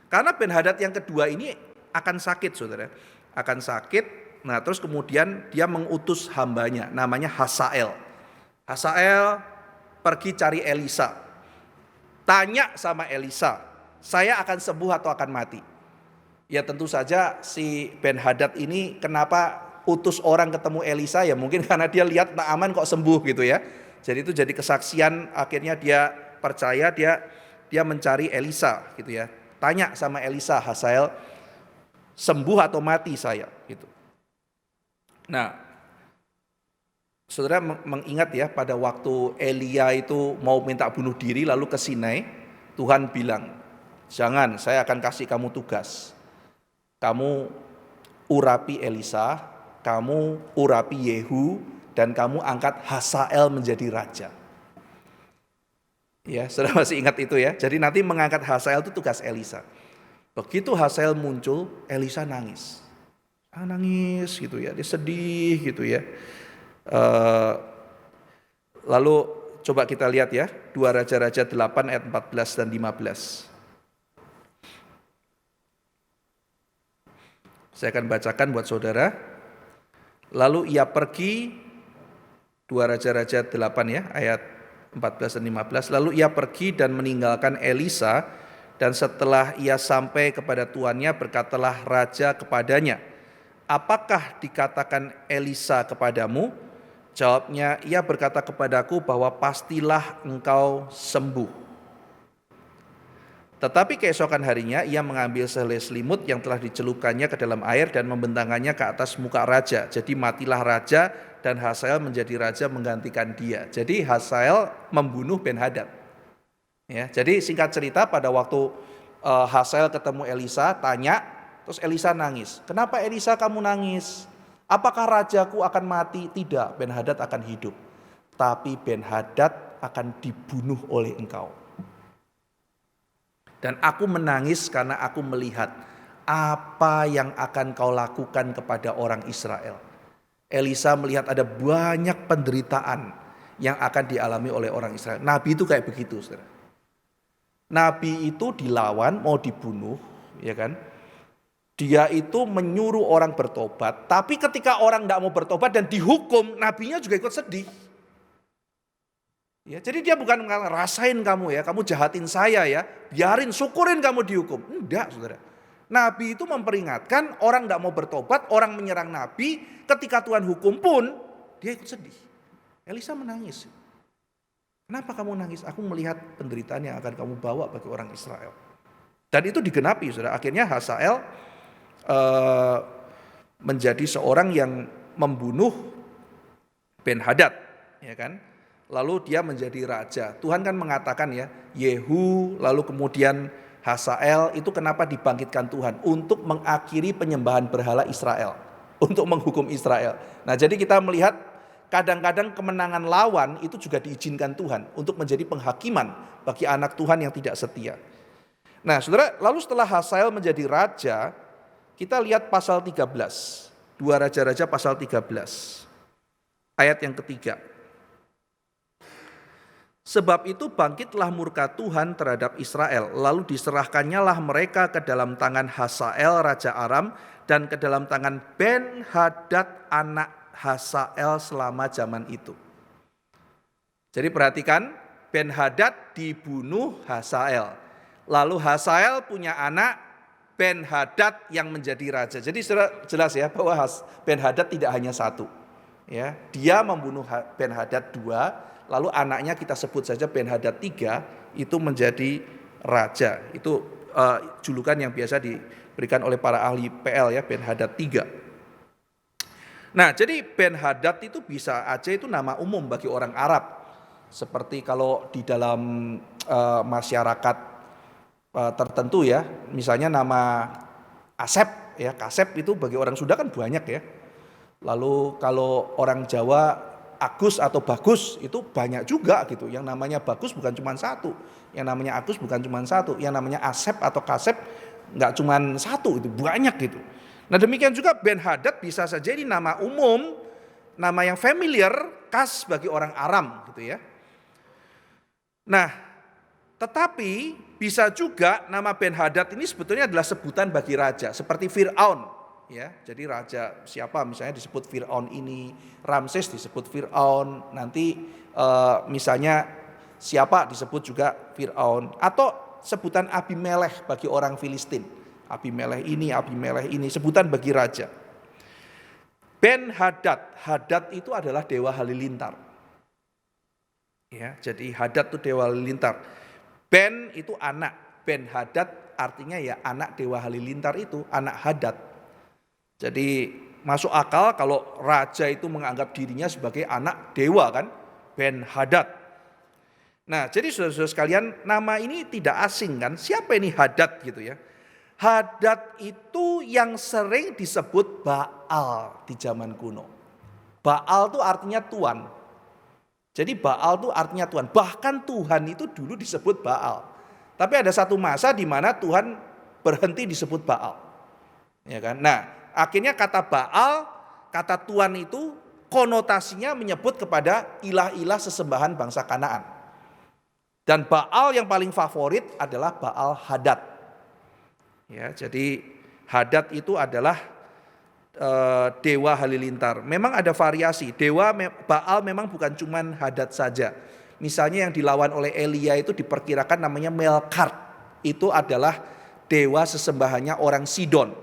S1: Karena Ben-Hadad yang kedua ini akan sakit saudara, akan sakit. Nah terus kemudian dia mengutus hambanya namanya Hasael. Hasael pergi cari Elisa, tanya sama Elisa, saya akan sembuh atau akan mati? Ya tentu saja si Ben-Hadad ini kenapa utus orang ketemu Elisa, ya mungkin karena dia lihat Naaman kok sembuh gitu ya. Jadi itu jadi kesaksian, akhirnya dia percaya, dia mencari Elisa gitu ya. Tanya sama Elisa, Hasael, sembuh atau mati saya gitu. Nah, saudara mengingat ya pada waktu Elia itu mau minta bunuh diri lalu ke Sinai, Tuhan bilang, jangan, saya akan kasih kamu tugas. Kamu urapi Elisa, kamu urapi Yehu, dan kamu angkat Hasael menjadi raja. Ya, saudara masih ingat itu ya. Jadi nanti mengangkat Hasael itu tugas Elisa. Begitu Hasael muncul, Elisa nangis. Nangis gitu ya, dia sedih gitu ya. Lalu coba kita lihat ya, 2 Raja-Raja 8 ayat 14 dan 15. Saya akan bacakan buat saudara. Lalu ia pergi, 2 Raja-Raja 8 ya, ayat 14 dan 15. Lalu ia pergi dan meninggalkan Elisa, dan setelah ia sampai kepada tuannya berkatalah raja kepadanya, apakah dikatakan Elisa kepadamu? Jawabnya, ia berkata kepadaku bahwa pastilah engkau sembuh. Tetapi keesokan harinya ia mengambil sehelai selimut yang telah dicelupkannya ke dalam air dan membentangkannya ke atas muka raja. Jadi matilah raja dan Hasael menjadi raja menggantikan dia. Jadi Hasael membunuh Ben-Hadad. Ya, jadi singkat cerita pada waktu Hasael ketemu Elisa, tanya, terus Elisa nangis. Kenapa Elisa kamu nangis? Apakah rajaku akan mati? Tidak, Ben-Hadad akan hidup. Tapi Ben-Hadad akan dibunuh oleh engkau. Dan aku menangis karena aku melihat apa yang akan kau lakukan kepada orang Israel? Elisa melihat ada banyak penderitaan yang akan dialami oleh orang Israel. Nabi itu kayak begitu, saudara. Nabi itu dilawan, mau dibunuh, ya kan? Dia itu menyuruh orang bertobat, tapi ketika orang tidak mau bertobat dan dihukum, nabinya juga ikut sedih. Ya, jadi dia bukan rasain kamu ya, kamu jahatin saya ya, biarin, syukurin kamu dihukum. Enggak, saudara. Nabi itu memperingatkan orang tidak mau bertobat, orang menyerang Nabi, ketika Tuhan hukum pun dia ikut sedih. Elisa menangis. Kenapa kamu nangis? Aku melihat penderitaan yang akan kamu bawa bagi orang Israel. Dan itu digenapi, saudara. Akhirnya Hazael menjadi seorang yang membunuh Ben-Hadad, ya kan? Lalu dia menjadi raja. Tuhan kan mengatakan ya, Yehu, lalu kemudian Hazael itu kenapa dibangkitkan Tuhan? Untuk mengakhiri penyembahan berhala Israel. Untuk menghukum Israel. Nah, jadi kita melihat kadang-kadang kemenangan lawan itu juga diizinkan Tuhan. Untuk menjadi penghakiman bagi anak Tuhan yang tidak setia. Nah, saudara, lalu setelah Hazael menjadi raja, kita lihat pasal 13. 2 Raja-Raja pasal 13. Ayat yang ketiga. Sebab itu bangkitlah murka Tuhan terhadap Israel, lalu diserahkannya lah mereka ke dalam tangan Hazael Raja Aram dan ke dalam tangan Ben-Hadad anak Hazael selama zaman itu. Jadi perhatikan, Ben-Hadad dibunuh Hazael. Lalu Hazael punya anak Ben-Hadad yang menjadi raja. Jadi jelas ya bahwa Ben-Hadad tidak hanya satu. Ya, dia membunuh Ben-Hadad 2. Lalu anaknya kita sebut saja Ben-Hadad 3 itu menjadi raja. Itu julukan yang biasa diberikan oleh para ahli PL ya, Ben-Hadad 3. Nah, jadi Ben-Hadad itu bisa aja itu nama umum bagi orang Arab. Seperti kalau di dalam masyarakat tertentu ya, misalnya nama Asep ya, Kasep itu bagi orang Sunda kan banyak ya. Lalu kalau orang Jawa Agus atau Bagus itu banyak juga gitu. Yang namanya Bagus bukan cuma satu, yang namanya Agus bukan cuma satu, yang namanya Asep atau Kasep nggak cuma satu, itu banyak gitu. Nah demikian juga Ben-Hadad bisa saja ini nama umum, nama yang familiar, khas bagi orang Aram gitu ya. Nah tetapi bisa juga nama Ben-Hadad ini sebetulnya adalah sebutan bagi raja, seperti Fir'aun. Ya, jadi raja siapa misalnya disebut Fir'aun ini, Ramses disebut Fir'aun, nanti misalnya siapa disebut juga Fir'aun, atau sebutan Abimelekh bagi orang Filistin. Abimelekh ini sebutan bagi raja. Ben-Hadad, Hadad itu adalah dewa halilintar. Ya, jadi Hadad itu dewa halilintar. Ben itu anak, Ben-Hadad artinya ya anak dewa halilintar itu, anak Hadad. Jadi masuk akal kalau raja itu menganggap dirinya sebagai anak dewa kan, Ben-Hadad. Nah jadi saudara-saudara sekalian, nama ini tidak asing kan, siapa ini Hadad gitu ya. Hadad itu yang sering disebut Baal di zaman kuno. Baal itu artinya Tuhan. Jadi Baal itu artinya Tuhan, bahkan Tuhan itu dulu disebut Baal. Tapi ada satu masa di mana Tuhan berhenti disebut Baal. Ya kan? Nah, akhirnya kata Baal, kata Tuhan itu konotasinya menyebut kepada ilah-ilah sesembahan bangsa Kanaan. Dan Baal yang paling favorit adalah Baal Hadad. Ya, jadi Hadad itu adalah dewa halilintar. Memang ada variasi. Baal memang bukan cuma Hadad saja. Misalnya yang dilawan oleh Elia itu diperkirakan namanya Melkart. Itu adalah dewa sesembahannya orang Sidon.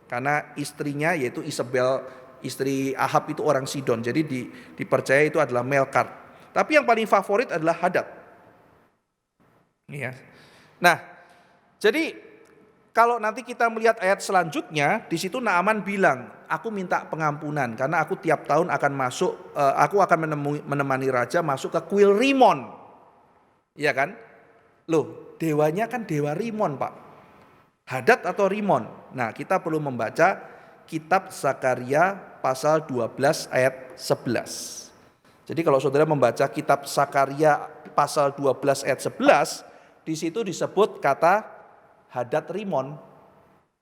S1: Karena istrinya yaitu Isabel, istri Ahab itu orang Sidon. Jadi dipercaya itu adalah Melkart. Tapi yang paling favorit adalah Hadad. Ya. Nah, jadi kalau nanti kita melihat ayat selanjutnya, di situ Naaman bilang, aku minta pengampunan karena aku tiap tahun akan masuk, aku akan menemani raja masuk ke kuil Rimon. Iya kan? Loh, dewanya kan dewa Rimon, Pak. Hadad atau Rimon. Nah, kita perlu membaca kitab Zakaria pasal 12 ayat 11. Jadi kalau saudara membaca kitab Zakaria pasal 12 ayat 11, di situ disebut kata Hadad Rimon.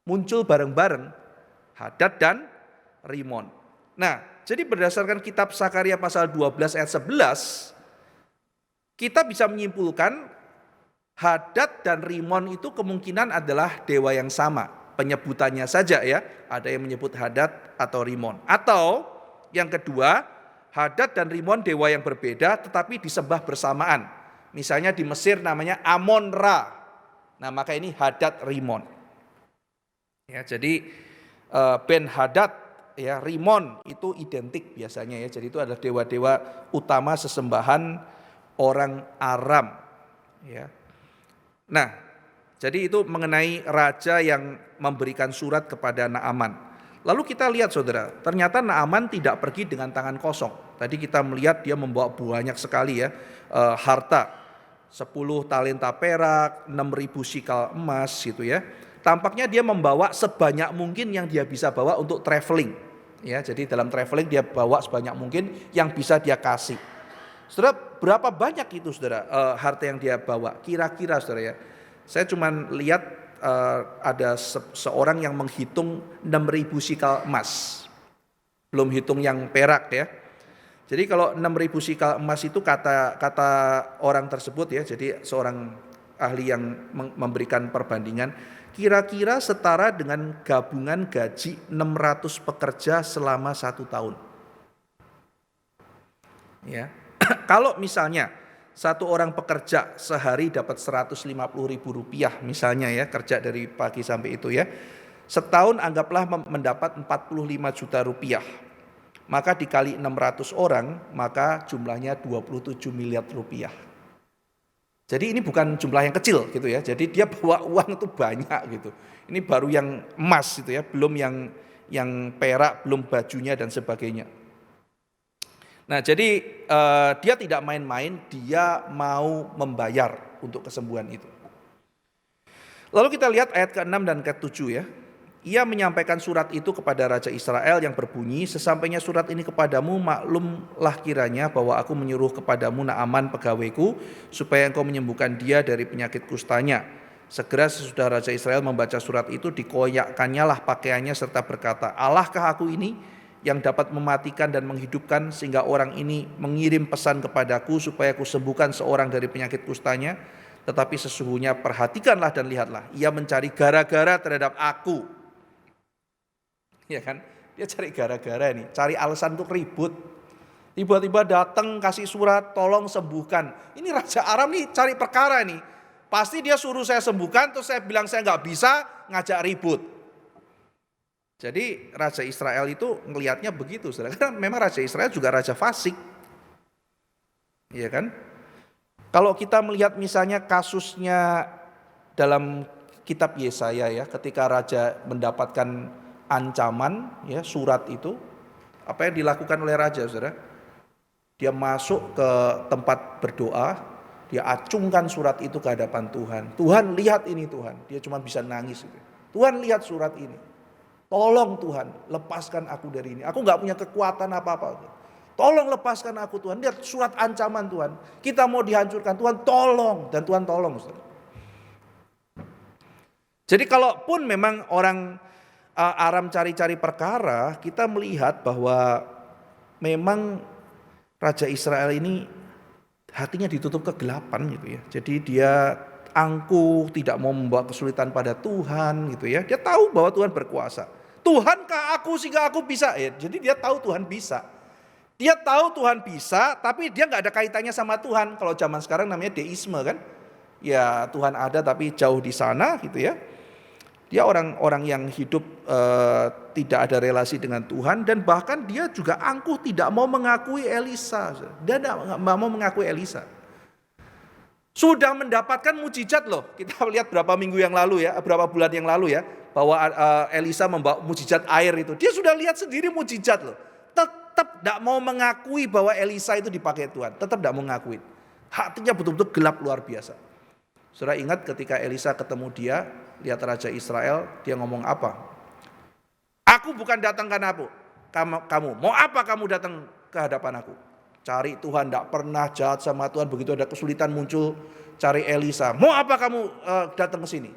S1: muncul bareng-bareng, Hadad dan Rimon. Nah, jadi berdasarkan kitab Sakaria pasal 12 ayat 11, kita bisa menyimpulkan Hadad dan Rimon itu kemungkinan adalah dewa yang sama. Penyebutannya saja ya, ada yang menyebut Hadad atau Rimon. Atau yang kedua, Hadad dan Rimon dewa yang berbeda tetapi disembah bersamaan. Misalnya di Mesir namanya Amon-Ra. Nah, maka ini Hadad Rimon. Ya, jadi Ben Hadad ya, Rimon itu identik biasanya ya. Jadi itu adalah dewa-dewa utama sesembahan orang Aram ya. Nah, jadi itu mengenai raja yang memberikan surat kepada Naaman. Lalu kita lihat saudara, ternyata Naaman tidak pergi dengan tangan kosong. Tadi kita melihat dia membawa banyak sekali ya harta, 10 talenta perak, 6.000 sikal emas gitu ya. Tampaknya dia membawa sebanyak mungkin yang dia bisa bawa untuk traveling. Ya, jadi dalam traveling dia bawa sebanyak mungkin yang bisa dia kasih. Saudara, berapa banyak itu saudara harta yang dia bawa? Kira-kira saudara ya. Saya cuma lihat ada seorang yang menghitung 6.000 sikal emas. Belum hitung yang perak ya. Jadi kalau 6.000 sikal emas itu kata orang tersebut ya, jadi seorang ahli yang memberikan perbandingan, kira-kira setara dengan gabungan gaji 600 pekerja selama 1 tahun. Ya. Kalau misalnya satu orang pekerja sehari dapat 150.000 rupiah misalnya ya, kerja dari pagi sampai itu ya, setahun anggaplah mendapat 45 juta rupiah, maka dikali 600 orang maka jumlahnya 27 miliar rupiah. Jadi ini bukan jumlah yang kecil gitu ya, jadi dia bawa uang itu banyak gitu. Ini baru yang emas gitu ya, belum yang perak, belum bajunya dan sebagainya. Nah, jadi dia tidak main-main, dia mau membayar untuk kesembuhan itu. Lalu kita lihat ayat ke-6 dan ke-7 ya. Ia menyampaikan surat itu kepada Raja Israel yang berbunyi, sesampainya surat ini kepadamu, maklumlah kiranya bahwa aku menyuruh kepadamu Naaman pegawaiku, supaya engkau menyembuhkan dia dari penyakit kustanya. Segera sesudah Raja Israel membaca surat itu, dikoyakkannya lah pakaiannya serta berkata, Allahkah aku ini yang dapat mematikan dan menghidupkan, sehingga orang ini mengirim pesan kepadaku supaya aku sembuhkan seorang dari penyakit kustanya. Tetapi sesungguhnya perhatikanlah dan lihatlah, ia mencari gara-gara terhadap aku. Ya kan, dia cari gara-gara nih, cari alasan untuk ribut. Tiba-tiba datang kasih surat, tolong sembuhkan. Ini Raja Aram nih cari perkara nih. Pasti dia suruh saya sembuhkan, terus saya bilang saya nggak bisa, ngajak ribut. Jadi Raja Israel itu ngelihatnya begitu, saudara. Karena memang Raja Israel juga raja fasik, ya kan? Kalau kita melihat misalnya kasusnya dalam kitab Yesaya ya, ketika raja mendapatkan ancaman ya, surat itu, apa yang dilakukan oleh raja, saudara? Dia masuk ke tempat berdoa, dia acungkan surat itu ke hadapan Tuhan. Tuhan, lihat ini Tuhan. Dia cuma bisa nangis gitu. Tuhan, lihat surat ini. Tolong Tuhan, lepaskan aku dari ini. Aku gak punya kekuatan apa-apa. Tolong lepaskan aku Tuhan. Lihat surat ancaman Tuhan. Kita mau dihancurkan, Tuhan tolong. Dan Tuhan tolong, saudara. Jadi kalaupun memang orang Aram cari-cari perkara, kita melihat bahwa memang Raja Israel ini hatinya ditutup kegelapan gitu ya. Jadi dia angkuh, tidak mau membawa kesulitan pada Tuhan gitu ya. Dia tahu bahwa Tuhan berkuasa. Tuhankah aku sehingga aku bisa? Ya, jadi dia tahu Tuhan bisa. Dia tahu Tuhan bisa, tapi dia nggak ada kaitannya sama Tuhan. Kalau zaman sekarang namanya deisme kan. Ya Tuhan ada tapi jauh di sana gitu ya. Dia orang-orang yang hidup tidak ada relasi dengan Tuhan, dan bahkan dia juga angkuh tidak mau mengakui Elisa. Dia tidak mau mengakui Elisa. Sudah mendapatkan mujizat loh. Kita lihat berapa minggu yang lalu ya, berapa bulan yang lalu ya, bahwa Elisa membawa mujizat air itu. Dia sudah lihat sendiri mujizat loh. Tetap tidak mau mengakui bahwa Elisa itu dipakai Tuhan. Tetap tidak mau mengakui. Hatinya betul-betul gelap luar biasa. Saudara ingat ketika Elisa ketemu dia, lihat Raja Israel, dia ngomong apa? Aku bukan datang karena aku. Kamu mau apa kamu datang ke hadapan aku? Cari Tuhan, tidak pernah jahat sama Tuhan. Begitu ada kesulitan muncul, cari Elisa. Mau apa kamu datang ke sini?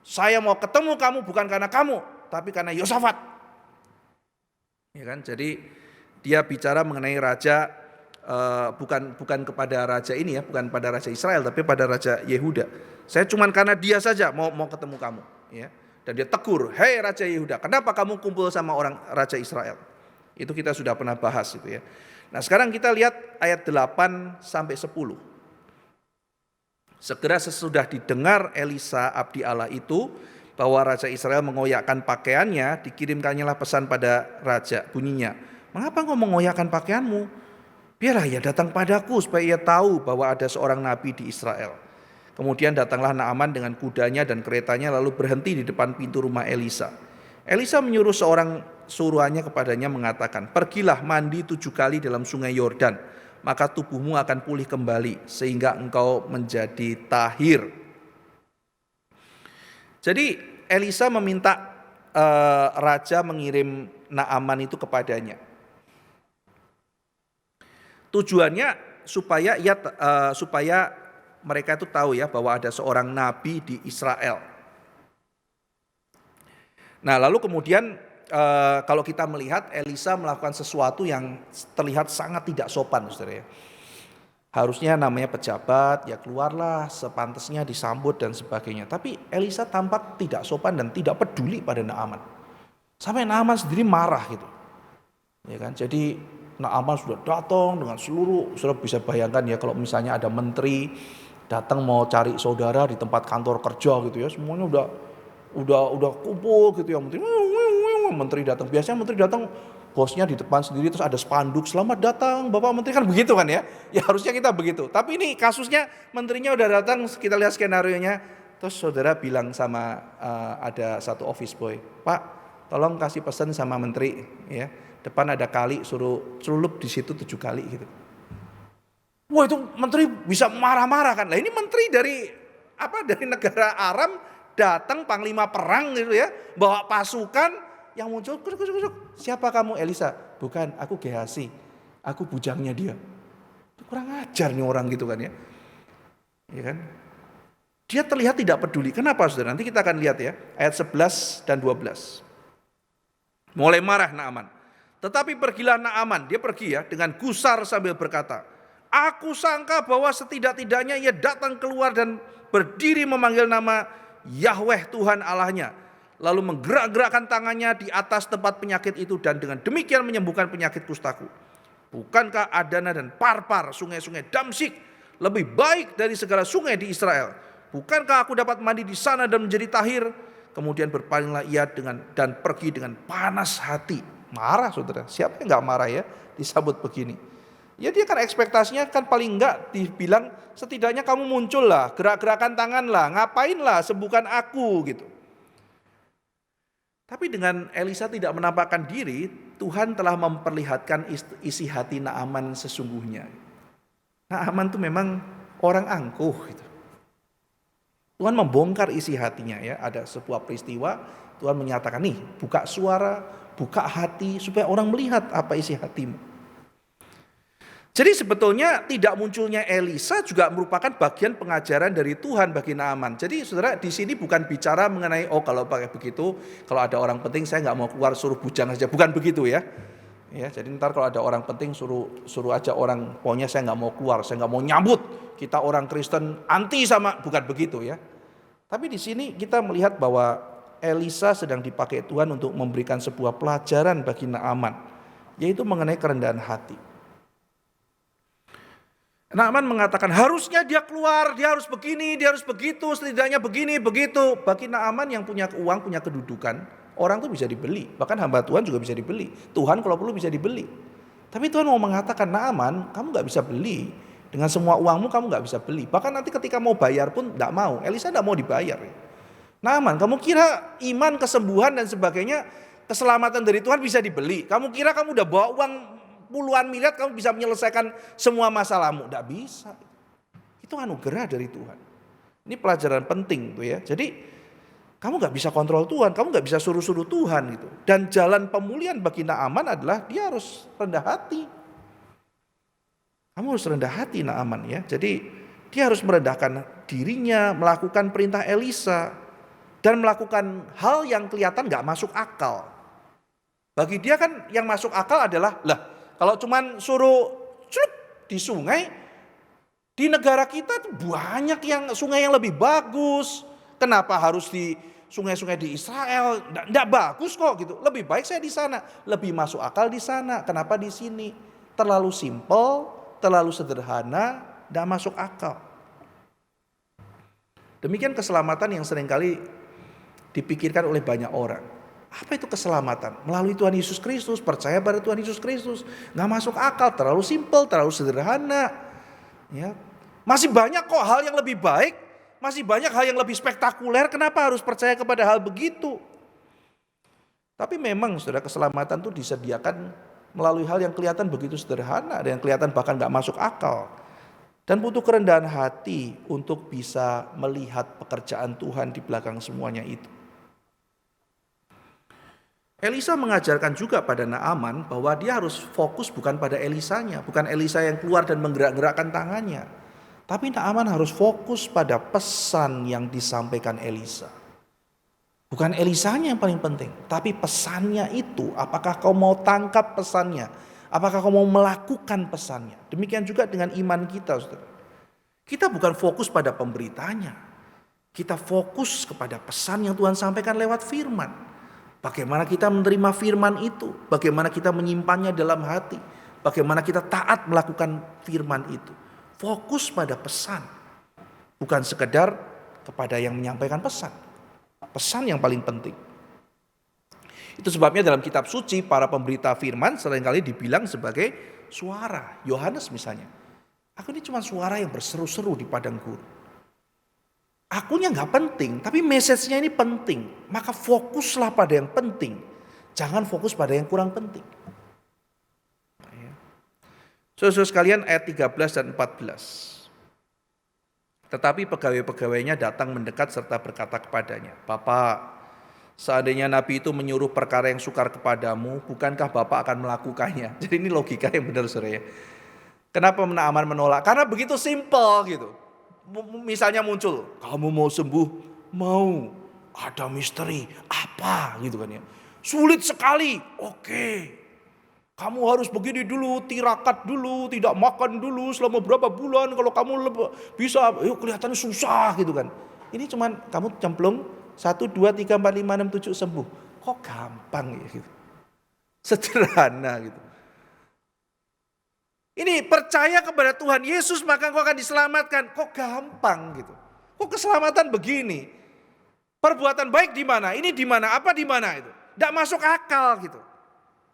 S1: Saya mau ketemu kamu bukan karena kamu, tapi karena Yosafat. Ya kan? Jadi dia bicara mengenai raja, bukan kepada raja ini ya, bukan pada raja Israel, tapi pada raja Yehuda. Saya cuman karena dia saja mau ketemu kamu. Ya. Dan dia tegur, hei raja Yehuda, kenapa kamu kumpul sama orang raja Israel? Itu kita sudah pernah bahas itu ya. Nah sekarang kita lihat ayat 8 sampai 10. Segera sesudah didengar Elisa abdi Allah itu bahwa raja Israel mengoyakkan pakaiannya, dikirimkannya pesan pada raja, bunyinya, mengapa engkau mengoyakkan pakaianmu? Biarlah ia datang padaku supaya ia tahu bahwa ada seorang nabi di Israel. Kemudian datanglah Naaman dengan kudanya dan keretanya lalu berhenti di depan pintu rumah Elisa. Elisa menyuruh seorang suruhannya kepadanya mengatakan, pergilah mandi 7 kali dalam sungai Yordan, maka tubuhmu akan pulih kembali sehingga engkau menjadi tahir. Jadi Elisa meminta raja mengirim Naaman itu kepadanya. Tujuannya supaya mereka itu tahu ya bahwa ada seorang nabi di Israel. Nah, lalu kemudian kalau kita melihat Elisa melakukan sesuatu yang terlihat sangat tidak sopan, saudara ya. Harusnya namanya pejabat, ya keluarlah sepantasnya disambut dan sebagainya. Tapi Elisa tampak tidak sopan dan tidak peduli pada Naaman. Sampai Naaman sendiri marah gitu. Ya kan? Jadi Naaman sudah datang dengan seluruh, sudah bisa bayangkan ya kalau misalnya ada menteri datang mau cari saudara di tempat kantor kerja gitu ya, semuanya udah kumpul gitu ya, menteri datang. Biasanya menteri datang bosnya di depan sendiri terus ada spanduk selamat datang Bapak Menteri, kan begitu kan ya. Ya harusnya kita begitu. Tapi ini kasusnya menterinya udah datang, kita lihat skenarionya. Terus saudara bilang sama ada satu office boy, Pak tolong kasih pesan sama menteri ya, depan ada kali suruh celup di situ 7 kali gitu. Wah itu menteri bisa marah-marah kan. Lah ini menteri dari negara Aram datang panglima perang gitu ya, bawa pasukan. Yang muncul, siapa kamu Elisa? Bukan, aku Gehazi, aku bujangnya dia. Kurang ajar nih orang gitu kan ya. Ya kan? Dia terlihat tidak peduli. Kenapa saudara? Nanti kita akan lihat ya, ayat 11 dan 12. Mulai marah Naaman. Tetapi pergilah Naaman, dia pergi ya dengan gusar sambil berkata, aku sangka bahwa setidak-tidaknya ia datang keluar dan berdiri memanggil nama Yahweh Tuhan Allahnya, lalu menggerak-gerakkan tangannya di atas tempat penyakit itu dan dengan demikian menyembuhkan penyakit kustaku. Bukankah Adana dan Parpar, sungai-sungai Damsik, lebih baik dari segala sungai di Israel? Bukankah aku dapat mandi di sana dan menjadi tahir? Kemudian berpalinglah ia dan pergi dengan panas hati. Marah saudara, siapa yang gak marah ya disambut begini? Ya dia kan ekspektasinya kan paling enggak dibilang setidaknya kamu muncul lah, gerak-gerakan tangan lah, ngapain lah, sembuhkan aku gitu. Tapi dengan Elisa tidak menampakkan diri, Tuhan telah memperlihatkan isi hati Naaman sesungguhnya. Naaman itu memang orang angkuh gitu. Tuhan membongkar isi hatinya ya. Ada sebuah peristiwa, Tuhan menyatakan nih, buka suara, buka hati supaya orang melihat apa isi hatimu. Jadi sebetulnya tidak munculnya Elisa juga merupakan bagian pengajaran dari Tuhan bagi Naaman. Jadi saudara di sini bukan bicara mengenai kalau pakai begitu, kalau ada orang penting saya nggak mau keluar suruh bujang saja, bukan begitu ya. Ya jadi ntar kalau ada orang penting suruh aja orang, pokoknya saya nggak mau keluar, saya nggak mau nyambut. Kita orang Kristen anti sama, bukan begitu ya. Tapi di sini kita melihat bahwa Elisa sedang dipakai Tuhan untuk memberikan sebuah pelajaran bagi Naaman, yaitu mengenai kerendahan hati. Naaman mengatakan harusnya dia keluar, dia harus begini, dia harus begitu, setidaknya begini, begitu. Bagi Naaman yang punya uang, punya kedudukan, orang tuh bisa dibeli. Bahkan hamba Tuhan juga bisa dibeli. Tuhan kalau perlu bisa dibeli. Tapi Tuhan mau mengatakan, Naaman kamu gak bisa beli. Dengan semua uangmu kamu gak bisa beli. Bahkan nanti ketika mau bayar pun gak mau. Elisa gak mau dibayar. Naaman kamu kira iman, kesembuhan dan sebagainya, keselamatan dari Tuhan bisa dibeli? Kamu kira kamu udah bawa uang puluhan miliar kamu bisa menyelesaikan semua masalahmu? Tidak bisa. Itu anugerah dari Tuhan. Ini pelajaran penting tuh ya. Jadi kamu gak bisa kontrol Tuhan, kamu gak bisa suruh-suruh Tuhan gitu. Dan jalan pemulihan bagi Naaman adalah dia harus rendah hati. Kamu harus rendah hati Naaman ya. Jadi dia harus merendahkan dirinya, melakukan perintah Elisa. dan melakukan hal yang kelihatan gak masuk akal. Bagi dia kan yang masuk akal adalah, lah kalau cuman suruh di sungai, di negara kita tuh banyak yang sungai yang lebih bagus. Kenapa harus di sungai-sungai di Israel? Nggak bagus kok gitu. Lebih baik saya di sana, lebih masuk akal di sana. Kenapa di sini? Terlalu simpel, terlalu sederhana, nggak masuk akal. Demikian keselamatan yang seringkali dipikirkan oleh banyak orang. Apa itu keselamatan? Melalui Tuhan Yesus Kristus, percaya pada Tuhan Yesus Kristus. Nggak masuk akal, terlalu simpel, terlalu sederhana. Ya. Masih banyak kok hal yang lebih baik, masih banyak hal yang lebih spektakuler. Kenapa harus percaya kepada hal begitu? Tapi memang saudara, keselamatan itu disediakan melalui hal yang kelihatan begitu sederhana, dan yang kelihatan bahkan nggak masuk akal. Dan butuh kerendahan hati untuk bisa melihat pekerjaan Tuhan di belakang semuanya itu. Elisa mengajarkan juga pada Naaman bahwa dia harus fokus bukan pada Elisanya, bukan Elisa yang keluar dan menggerak-gerakkan tangannya. Tapi Naaman harus fokus pada pesan yang disampaikan Elisa. Bukan Elisanya yang paling penting, tapi pesannya itu, apakah kau mau tangkap pesannya? Apakah kau mau melakukan pesannya? Demikian juga dengan iman kita, saudara. Kita bukan fokus pada pemberitanya. Kita fokus kepada pesan yang Tuhan sampaikan lewat firman. Bagaimana kita menerima firman itu? Bagaimana kita menyimpannya dalam hati? Bagaimana kita taat melakukan firman itu? Fokus pada pesan. Bukan sekedar kepada yang menyampaikan pesan. Pesan yang paling penting. Itu sebabnya dalam kitab suci para pemberita firman seringkali dibilang sebagai suara. Yohanes misalnya. Aku ini cuma suara yang berseru-seru di padang gurun. Akunya gak penting, tapi message-nya ini penting. Maka fokuslah pada yang penting. Jangan fokus pada yang kurang penting. Saudara sekalian, ayat 13 dan 14. Tetapi pegawai-pegawainya datang mendekat serta berkata kepadanya, Bapak, seandainya Nabi itu menyuruh perkara yang sukar kepadamu, bukankah Bapak akan melakukannya? Jadi ini logika yang benar, saudara ya. Kenapa Naaman menolak? Karena begitu simpel gitu. Misalnya muncul, kamu mau sembuh? Mau. Ada misteri, apa gitu kan ya. Sulit sekali, oke. Kamu harus begini dulu, tirakat dulu, tidak makan dulu selama berapa bulan. Kalau kamu bisa, yuk kelihatannya susah gitu kan. Ini cuman kamu cemplung 1, 2, 3, 4, 5, 6, 7 sembuh. Kok gampang ya gitu. Sederhana gitu. Ini percaya kepada Tuhan Yesus maka kau akan diselamatkan. Kok gampang gitu. Kok keselamatan begini? Perbuatan baik di mana? Ini di mana? Apa di mana itu? Tidak masuk akal gitu.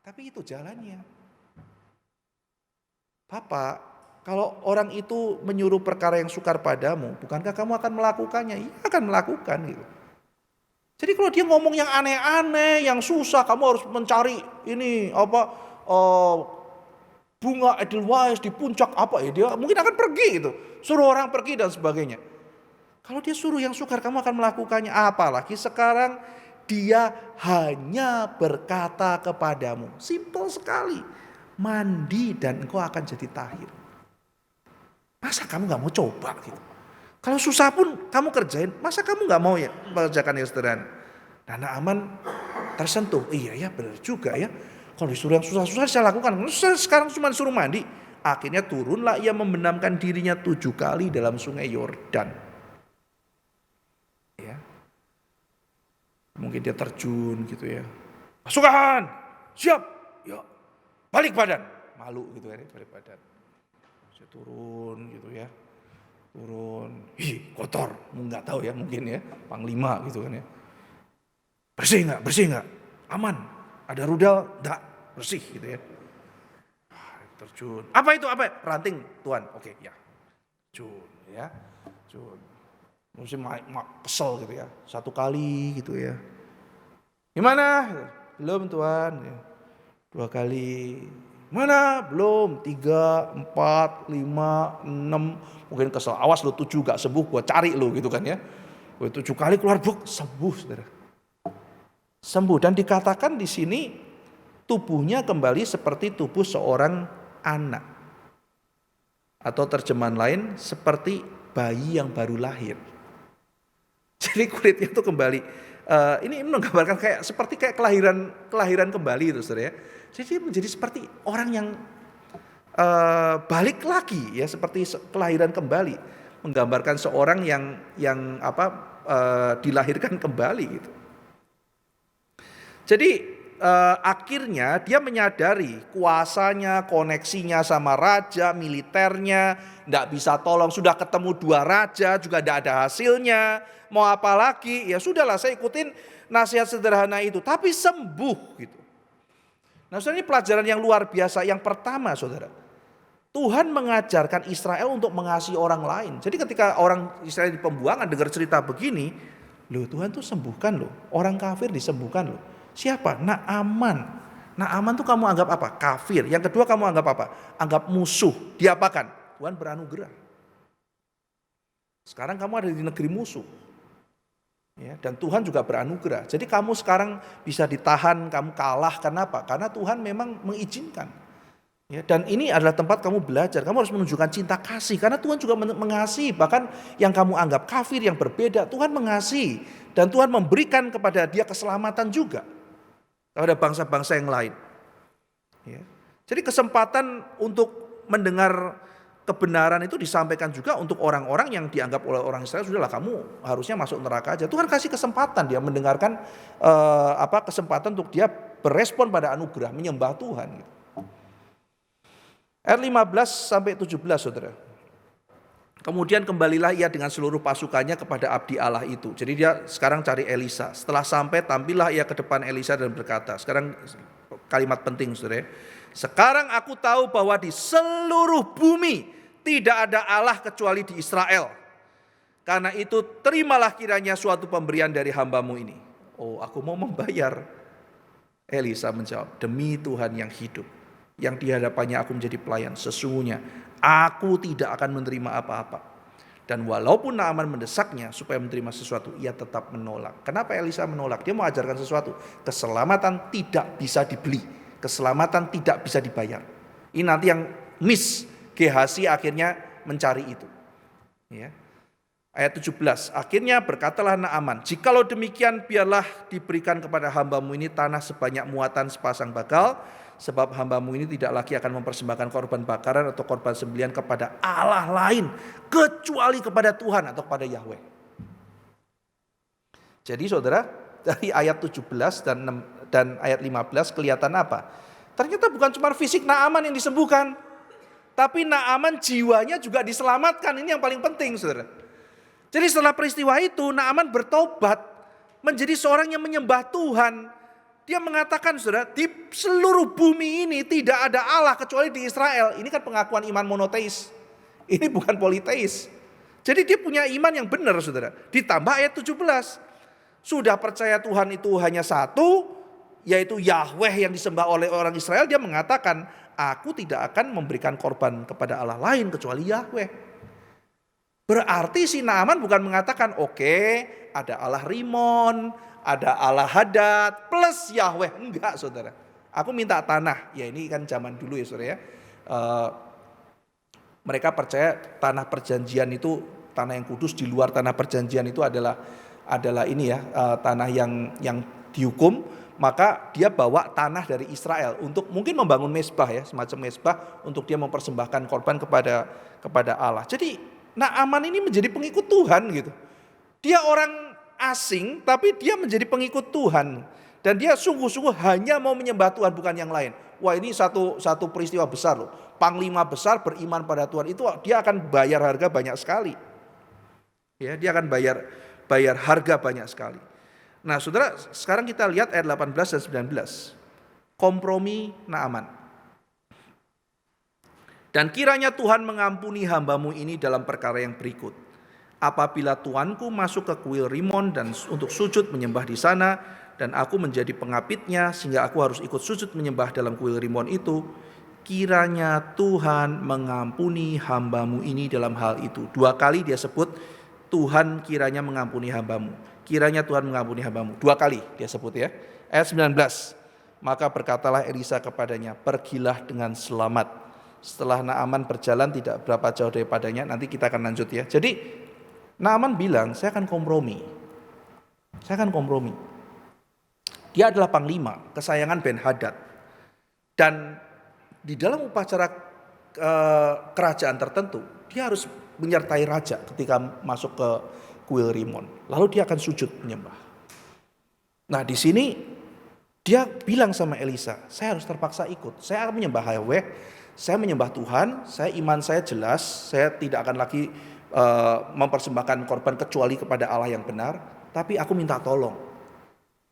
S1: Tapi itu jalannya. Bapak, kalau orang itu menyuruh perkara yang sukar padamu, bukankah kamu akan melakukannya? Iya, akan melakukan gitu. Jadi kalau dia ngomong yang aneh-aneh, yang susah, kamu harus mencari ini bunga Edelweiss di puncak apa ya, dia mungkin akan pergi gitu. Suruh orang pergi dan sebagainya. Kalau dia suruh yang sukar, kamu akan melakukannya. Apalagi sekarang dia hanya berkata kepadamu. Simpel sekali. Mandi dan engkau akan jadi tahir. Masa kamu gak mau coba gitu? Kalau susah pun kamu kerjain. Masa kamu gak mau ya mengerjakan yang sederhana? Nah, Naaman tersentuh. Iya ya, benar juga ya. Kalau disuruh yang susah-susah saya lakukan. Sekarang cuma disuruh mandi. Akhirnya turunlah ia membenamkan dirinya 7 kali dalam sungai Yordan. Ya. Mungkin dia terjun gitu ya. Pasukan, siap. Ya. Balik badan. Malu gitu ya, balik badan. Saya turun gitu ya. Turun. Kotor. Enggak tahu ya, mungkin ya. Panglima gitu kan ya. Bersih enggak? Aman. Ada rudal, enggak, bersih gitu ya. Terjun. Apa itu? Ranting, Tuhan. Oke, ya. Terjun ya. Terjun. Mesti kesel gitu ya. 1 kali gitu ya. Gimana? Belum, Tuhan. 2 kali. Mana? Belum. 3, 4, 5, 6. Mungkin kesel. Awas lo 7 gak sembuh, gua cari lo gitu kan ya. 7 kali keluar sembuh, saudara. Sembuh, dan dikatakan di sini tubuhnya kembali seperti tubuh seorang anak. Atau terjemahan lain seperti bayi yang baru lahir. Jadi kulitnya itu kembali. Ini menggambarkan seperti kelahiran kembali itu, saudara ya. Jadi dia menjadi seperti orang yang balik lagi ya, seperti kelahiran kembali, menggambarkan seorang yang dilahirkan kembali gitu. Jadi akhirnya dia menyadari kuasanya, koneksinya sama raja, militernya, tidak bisa tolong, sudah ketemu 2 raja juga tidak ada hasilnya, mau apa lagi, ya sudahlah saya ikutin nasihat sederhana itu, tapi sembuh gitu. Nah saudara, ini pelajaran yang luar biasa. Yang pertama saudara, Tuhan mengajarkan Israel untuk mengasihi orang lain. Jadi ketika orang Israel di pembuangan dengar cerita begini, loh Tuhan tuh sembuhkan loh, orang kafir disembuhkan loh. Siapa? Naaman. Naaman tuh kamu anggap apa? Kafir. Yang kedua kamu anggap apa? Anggap musuh. Diapakan? Tuhan beranugerah. Sekarang kamu ada di negeri musuh. Ya, dan Tuhan juga beranugerah. Jadi kamu sekarang bisa ditahan, kamu kalah. Kenapa? Karena Tuhan memang mengizinkan. Ya, dan ini adalah tempat kamu belajar. Kamu harus menunjukkan cinta kasih. Karena Tuhan juga mengasihi. Bahkan yang kamu anggap kafir, yang berbeda, Tuhan mengasihi. Dan Tuhan memberikan kepada dia keselamatan juga. Kepada bangsa-bangsa yang lain. Ya. Jadi kesempatan untuk mendengar kebenaran itu disampaikan juga untuk orang-orang yang dianggap oleh orang Israel, sudahlah kamu harusnya masuk neraka aja. Tuhan kasih kesempatan dia mendengarkan kesempatan untuk dia berespon pada anugerah, menyembah Tuhan. Gitu. Ayat 15 sampai 17 saudara. Kemudian kembalilah ia dengan seluruh pasukannya kepada abdi Allah itu. Jadi dia sekarang cari Elisa. Setelah sampai tampillah ia ke depan Elisa dan berkata, sekarang kalimat penting saudara. Sekarang aku tahu bahwa di seluruh bumi tidak ada Allah kecuali di Israel. Karena itu terimalah kiranya suatu pemberian dari hambamu ini. Oh, aku mau membayar. Elisa menjawab, demi Tuhan yang hidup, yang di hadapannya aku menjadi pelayan, sesungguhnya aku tidak akan menerima apa-apa. Dan walaupun Naaman mendesaknya supaya menerima sesuatu, ia tetap menolak. Kenapa Elisa menolak? Dia mau ajarkan sesuatu. Keselamatan tidak bisa dibeli. Keselamatan tidak bisa dibayar. Ini nanti yang miss. Gehazi akhirnya mencari itu. Ya. Ayat 17. Akhirnya berkatalah Naaman, jikalau demikian biarlah diberikan kepada hambamu ini tanah sebanyak muatan sepasang bakal. Sebab hambamu ini tidak lagi akan mempersembahkan korban bakaran atau korban sembelihan kepada Allah lain, kecuali kepada Tuhan atau kepada Yahweh. Jadi saudara, dari ayat 17 dan ayat 15 kelihatan apa? Ternyata bukan cuma fisik Naaman yang disembuhkan, tapi Naaman jiwanya juga diselamatkan. Ini yang paling penting saudara. Jadi setelah peristiwa itu Naaman bertobat menjadi seorang yang menyembah Tuhan. Dia mengatakan saudara, di seluruh bumi ini tidak ada Allah kecuali di Israel. Ini kan pengakuan iman monoteis. Ini bukan politeis. Jadi dia punya iman yang benar saudara. Ditambah ayat 17. Sudah percaya Tuhan itu hanya satu, yaitu Yahweh yang disembah oleh orang Israel. Dia mengatakan, aku tidak akan memberikan korban kepada Allah lain kecuali Yahweh. Berarti si Naaman bukan mengatakan, oke, ada Allah Rimon, ada Allah Hadad plus Yahweh. Enggak saudara. Aku minta tanah. Ya ini kan zaman dulu ya saudara ya. Mereka percaya tanah perjanjian itu, tanah yang kudus di luar tanah perjanjian itu adalah ini ya, tanah yang dihukum. Maka dia bawa tanah dari Israel untuk mungkin membangun mezbah ya, semacam mezbah untuk dia mempersembahkan korban kepada Allah. Jadi Naaman ini menjadi pengikut Tuhan gitu. Dia orang asing tapi dia menjadi pengikut Tuhan. Dan dia sungguh-sungguh hanya mau menyembah Tuhan, bukan yang lain. Wah ini satu peristiwa besar loh. Panglima besar beriman pada Tuhan itu dia akan bayar harga banyak sekali. Ya, dia akan bayar harga banyak sekali. Nah saudara, sekarang kita lihat ayat 18 dan 19. Kompromi Naaman. Dan kiranya Tuhan mengampuni hambamu ini dalam perkara yang berikut. Apabila tuanku masuk ke kuil Rimon dan untuk sujud menyembah di sana, dan aku menjadi pengapitnya sehingga aku harus ikut sujud menyembah dalam kuil Rimon itu, kiranya Tuhan mengampuni hambamu ini dalam hal itu. 2 kali dia sebut Tuhan kiranya mengampuni hambamu. Kiranya Tuhan mengampuni hambamu. 2 kali dia sebut ya. Ayat 19. Maka berkatalah Elisa kepadanya, pergilah dengan selamat. Setelah Naaman berjalan tidak berapa jauh daripadanya, nanti kita akan lanjut ya. Jadi Naaman bilang, saya akan kompromi. Saya akan kompromi. Dia adalah panglima kesayangan Ben-Hadad. Dan di dalam upacara kerajaan tertentu, dia harus menyertai raja ketika masuk ke kuil Rimon. Lalu dia akan sujud menyembah. Nah, di sini dia bilang sama Elisa, saya harus terpaksa ikut. Saya akan menyembah Yahweh, saya menyembah Tuhan, iman saya jelas, saya tidak akan lagi mempersembahkan korban kecuali kepada Allah yang benar. Tapi aku minta tolong,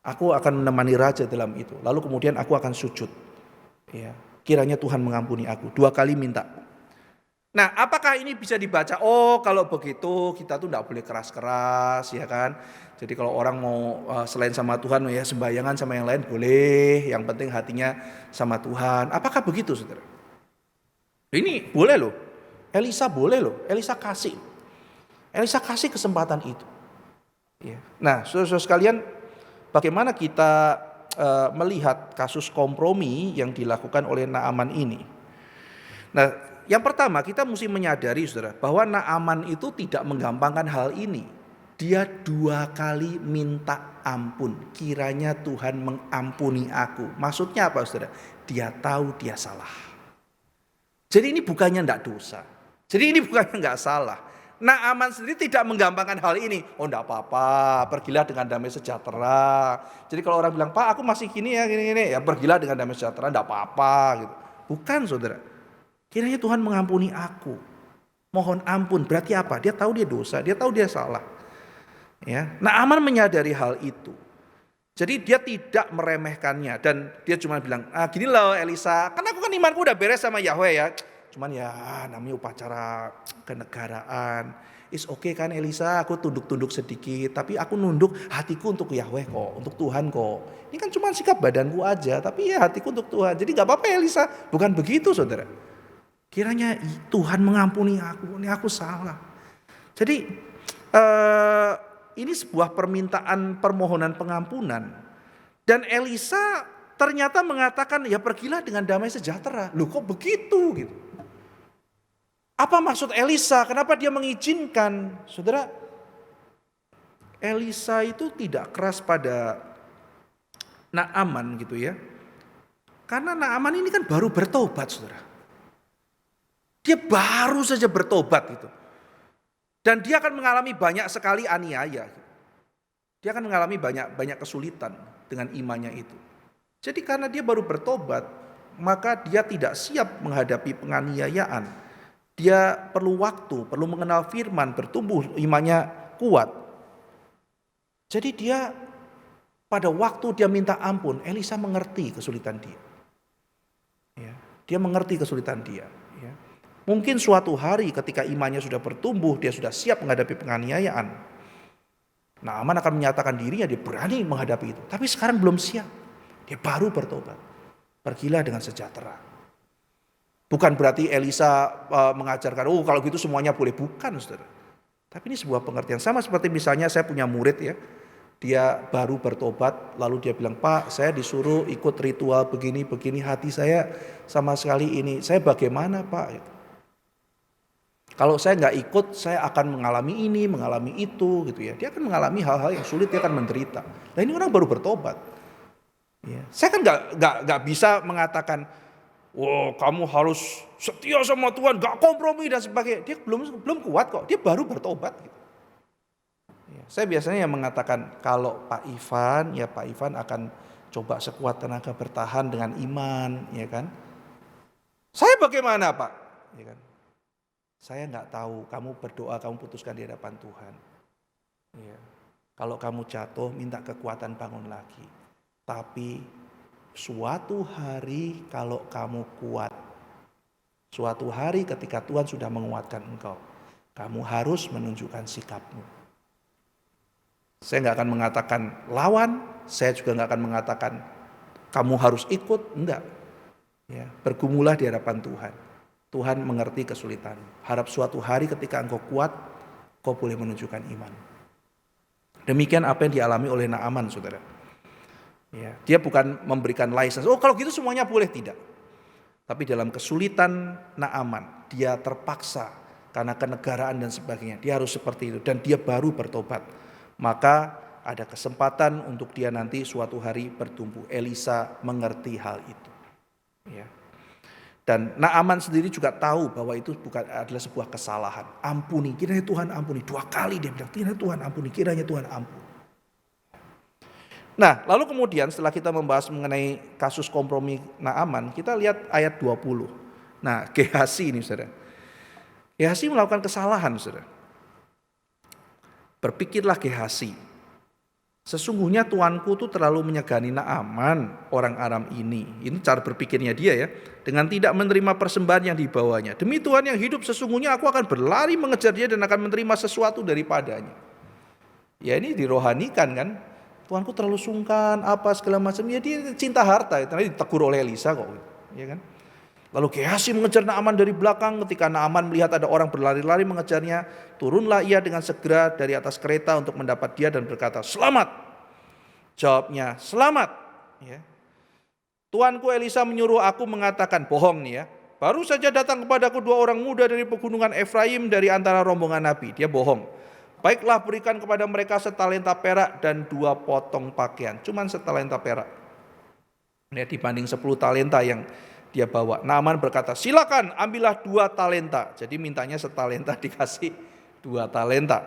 S1: aku akan menemani raja dalam itu. Lalu kemudian aku akan sujud. Ya, kiranya Tuhan mengampuni aku. 2 kali minta. Nah, apakah ini bisa dibaca? Oh, kalau begitu kita tuh tidak boleh keras-keras, ya kan? Jadi kalau orang mau selain sama Tuhan, ya sembayangan sama yang lain boleh. Yang penting hatinya sama Tuhan. Apakah begitu, saudara? Ini boleh loh. Elisa boleh loh. Elisa kasih kesempatan itu. Ya. Nah, saudara-saudara sekalian, bagaimana kita melihat kasus kompromi yang dilakukan oleh Naaman ini? Nah, yang pertama kita mesti menyadari, saudara, bahwa Naaman itu tidak menggampangkan hal ini. Dia 2 kali minta ampun. Kiranya Tuhan mengampuni aku. Maksudnya apa, saudara? Dia tahu dia salah. Jadi ini bukannya tidak dosa. Jadi ini bukannya nggak salah. Naaman sendiri tidak menggampangkan hal ini. Oh, enggak apa-apa, pergilah dengan damai sejahtera. Jadi kalau orang bilang, Pak, aku masih gini ya, ya pergilah dengan damai sejahtera, enggak apa-apa gitu. Bukan, saudara. Kiranya Tuhan mengampuni aku. Mohon ampun, berarti apa? Dia tahu dia dosa, dia tahu dia salah. Ya, Naaman menyadari hal itu. Jadi dia tidak meremehkannya dan dia cuma bilang, gini loh Elisa, kan aku kan imanku udah beres sama Yahweh ya. Cuman ya namanya upacara kenegaraan. Is okay kan Elisa, aku tunduk-tunduk sedikit. Tapi aku nunduk hatiku untuk Yahweh kok, untuk Tuhan kok. Ini kan cuma sikap badanku aja, tapi ya hatiku untuk Tuhan. Jadi gak apa-apa Elisa, bukan begitu saudara. Kiranya Tuhan mengampuni aku, ini aku salah. Jadi ini sebuah permintaan permohonan pengampunan. Dan Elisa ternyata mengatakan ya pergilah dengan damai sejahtera. Loh kok begitu gitu. Apa maksud Elisa? Kenapa dia mengizinkan? Saudara, Elisa itu tidak keras pada Naaman gitu ya. Karena Naaman ini kan baru bertobat, saudara. Dia baru saja bertobat gitu. Dan dia akan mengalami banyak sekali aniaya. Dia akan mengalami banyak kesulitan dengan imannya itu. Jadi karena dia baru bertobat, maka dia tidak siap menghadapi penganiayaan. Dia perlu waktu, perlu mengenal firman, bertumbuh imannya kuat. Jadi dia pada waktu dia minta ampun, Elisa mengerti kesulitan dia. Ya, dia mengerti kesulitan dia. Ya. Mungkin suatu hari ketika imannya sudah bertumbuh, dia sudah siap menghadapi penganiayaan. Naaman akan menyatakan dirinya, dia berani menghadapi itu. Tapi sekarang belum siap. Dia baru bertobat. Pergilah dengan sejahtera. Bukan berarti Elisa mengajarkan, oh kalau gitu semuanya boleh. Bukan, saudara. Tapi ini sebuah pengertian. Sama seperti misalnya saya punya murid ya. Dia baru bertobat, lalu dia bilang, Pak saya disuruh ikut ritual begini-begini, hati saya sama sekali ini. Saya bagaimana Pak? Kalau saya nggak ikut, saya akan mengalami ini, mengalami itu, gitu ya. Dia akan mengalami hal-hal yang sulit, dia akan menderita. Nah ini orang baru bertobat. Ya. Saya kan nggak bisa mengatakan, wow kamu harus setia sama Tuhan, nggak kompromi dan sebagainya. Dia belum kuat kok, dia baru bertobat. Gitu. Ya. Saya biasanya yang mengatakan, kalau Pak Ivan, ya Pak Ivan akan coba sekuat tenaga bertahan dengan iman, ya kan? Saya bagaimana Pak? Ya kan? Saya nggak tahu, kamu berdoa, kamu putuskan di hadapan Tuhan. Ya. Kalau kamu jatuh, minta kekuatan bangun lagi. Tapi suatu hari kalau kamu kuat, suatu hari ketika Tuhan sudah menguatkan engkau, kamu harus menunjukkan sikapmu. Saya nggak akan mengatakan lawan, saya juga nggak akan mengatakan kamu harus ikut, enggak. Ya, bergumulah di hadapan Tuhan. Tuhan mengerti kesulitan. Harap suatu hari ketika engkau kuat, kau boleh menunjukkan iman. Demikian apa yang dialami oleh Naaman, saudara. Ya, dia bukan memberikan license. Oh kalau gitu semuanya boleh, tidak. Tapi dalam kesulitan Naaman, dia terpaksa karena kenegaraan dan sebagainya. Dia harus seperti itu dan dia baru bertobat. Maka ada kesempatan untuk dia nanti suatu hari bertumbuh. Elisa mengerti hal itu. Ya. Dan Naaman sendiri juga tahu bahwa itu bukan adalah sebuah kesalahan. Ampuni, kiranya Tuhan ampuni. 2 kali dia bilang, kiranya Tuhan ampuni, kiranya Tuhan ampuni. Nah, lalu kemudian setelah kita membahas mengenai kasus kompromi Naaman, kita lihat ayat 20. Nah, Gehazi ini saudara. Gehazi melakukan kesalahan saudara. Berpikirlah Gehazi, sesungguhnya tuanku tuh terlalu menyegani Naaman orang Aram ini. Ini cara berpikirnya dia ya. Dengan tidak menerima persembahan yang dibawanya. Demi Tuhan yang hidup, sesungguhnya aku akan berlari mengejar dia dan akan menerima sesuatu daripadanya. Ya ini dirohanikan kan. Tuanku terlalu sungkan, apa segala macam. Ya dia cinta harta. Tadi ditegur oleh Elisa kok. Ya kan. Lalu Gehazi mengejar Naaman dari belakang. Ketika Naaman melihat ada orang berlari-lari mengejarnya, turunlah ia dengan segera dari atas kereta untuk mendapat dia dan berkata, "Selamat." Jawabnya, "Selamat." Ya. Tuanku Elisa menyuruh aku mengatakan, bohong nih ya. Baru saja datang kepadaku 2 orang muda dari pegunungan Efraim dari antara rombongan Nabi. Dia bohong. Baiklah, berikan kepada mereka setalenta perak dan 2 potong pakaian. Cuman setalenta perak. Ya, dibanding 10 talenta yang dia bawa. Naaman berkata, silakan ambillah 2 talenta. Jadi mintanya setalenta dikasih 2 talenta.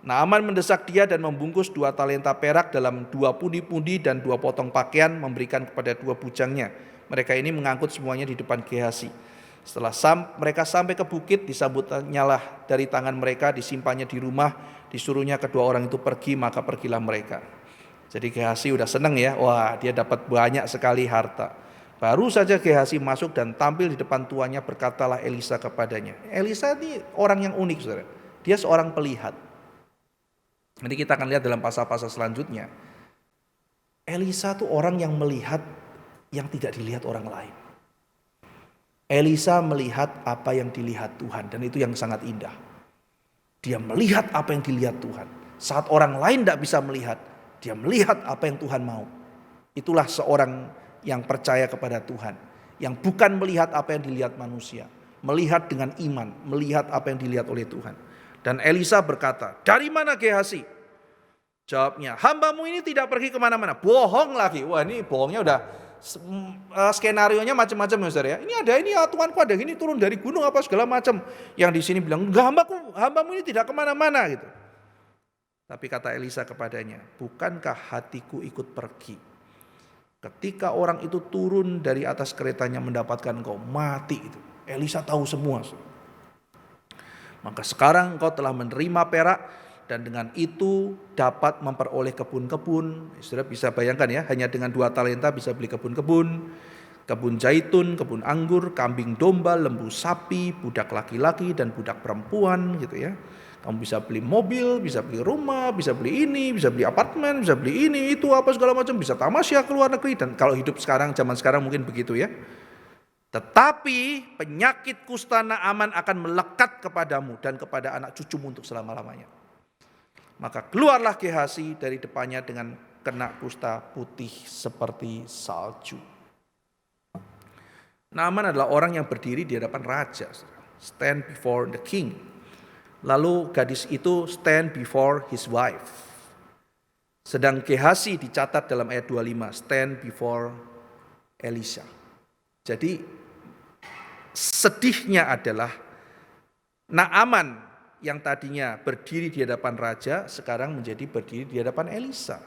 S1: Naaman mendesak dia dan membungkus 2 talenta perak dalam 2 pundi-pundi dan 2 potong pakaian, memberikan kepada 2 bujangnya. Mereka ini mengangkut semuanya di depan Gehazi. Setelah mereka sampai ke bukit, disambutnya lah dari tangan mereka, disimpannya di rumah, disuruhnya kedua orang itu pergi, maka pergilah mereka. Jadi Gehazi udah seneng ya, wah dia dapat banyak sekali harta. Baru saja Gehazi masuk dan tampil di depan tuannya, berkatalah Elisa kepadanya. Elisa ini orang yang unik saudara, dia seorang pelihat. Nanti kita akan lihat dalam pasal-pasal selanjutnya. Elisa tuh orang yang melihat yang tidak dilihat orang lain. Elisa melihat apa yang dilihat Tuhan, dan itu yang sangat indah. Dia melihat apa yang dilihat Tuhan. Saat orang lain tidak bisa melihat, dia melihat apa yang Tuhan mau. Itulah seorang yang percaya kepada Tuhan, yang bukan melihat apa yang dilihat manusia, melihat dengan iman, melihat apa yang dilihat oleh Tuhan. Dan Elisa berkata, dari mana Gehazi? Jawabnya, hambamu ini tidak pergi kemana-mana. Bohong lagi. Wah ini bohongnya udah skenarionya macam-macam ya saudara ya. Ini ada ini ya, tuanku ada ini turun dari gunung apa segala macam. Yang di sini bilang, enggak, hambamu ini tidak kemana-mana gitu. Tapi kata Elisa kepadanya, bukankah hatiku ikut pergi? Ketika orang itu turun dari atas keretanya mendapatkan engkau mati itu. Elisa tahu semua. Maka sekarang engkau telah menerima perak dan dengan itu dapat memperoleh kebun-kebun. Saudara bisa bayangkan ya, hanya dengan 2 talenta bisa beli kebun-kebun, kebun zaitun, kebun anggur, kambing domba, lembu sapi, budak laki-laki dan budak perempuan gitu ya. Kamu bisa beli mobil, bisa beli rumah, bisa beli ini, bisa beli apartemen, bisa beli ini, itu apa segala macam, bisa tamasya ke luar negeri. Dan kalau hidup sekarang, zaman sekarang mungkin begitu ya. Tetapi penyakit kusta Naaman akan melekat kepadamu dan kepada anak cucumu untuk selama-lamanya. Maka keluarlah Gehazi dari depannya dengan kena kusta putih seperti salju. Naaman adalah orang yang berdiri di hadapan raja, stand before the king. Lalu gadis itu stand before his wife. Sedang Gehazi dicatat dalam ayat 25, stand before Elisha. Jadi sedihnya adalah Naaman yang tadinya berdiri di hadapan raja sekarang menjadi berdiri di hadapan Elisa.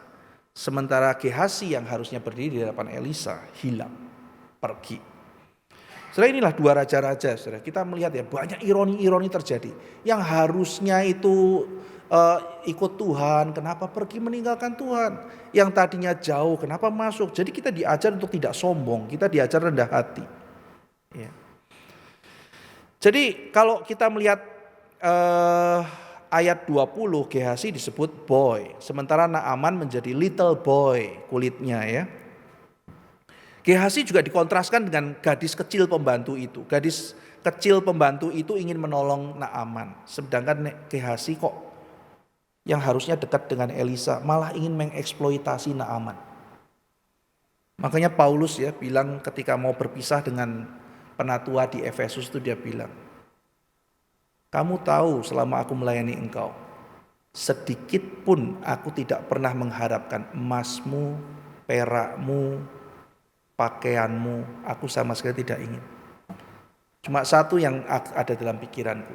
S1: Sementara Gehazi yang harusnya berdiri di hadapan Elisa hilang, pergi. Setelah inilah 2 raja-raja, saudara. Kita melihat ya banyak ironi-ironi terjadi. Yang harusnya itu ikut Tuhan, kenapa pergi meninggalkan Tuhan? Yang tadinya jauh, kenapa masuk? Jadi kita diajar untuk tidak sombong, kita diajar rendah hati. Ya. Jadi kalau kita melihat ayat 20, Gehazi disebut boy, sementara Naaman menjadi little boy kulitnya ya. Gehazi juga dikontraskan dengan gadis kecil pembantu itu. Gadis kecil pembantu itu ingin menolong Naaman, sedangkan Gehazi kok yang harusnya dekat dengan Elisa malah ingin mengeksploitasi Naaman. Makanya Paulus ya bilang ketika mau berpisah dengan penatua di Efesus itu dia bilang, kamu tahu selama aku melayani engkau, sedikit pun aku tidak pernah mengharapkan emasmu, perakmu, pakaianmu, aku sama sekali tidak ingin. Cuma satu yang ada dalam pikiranku,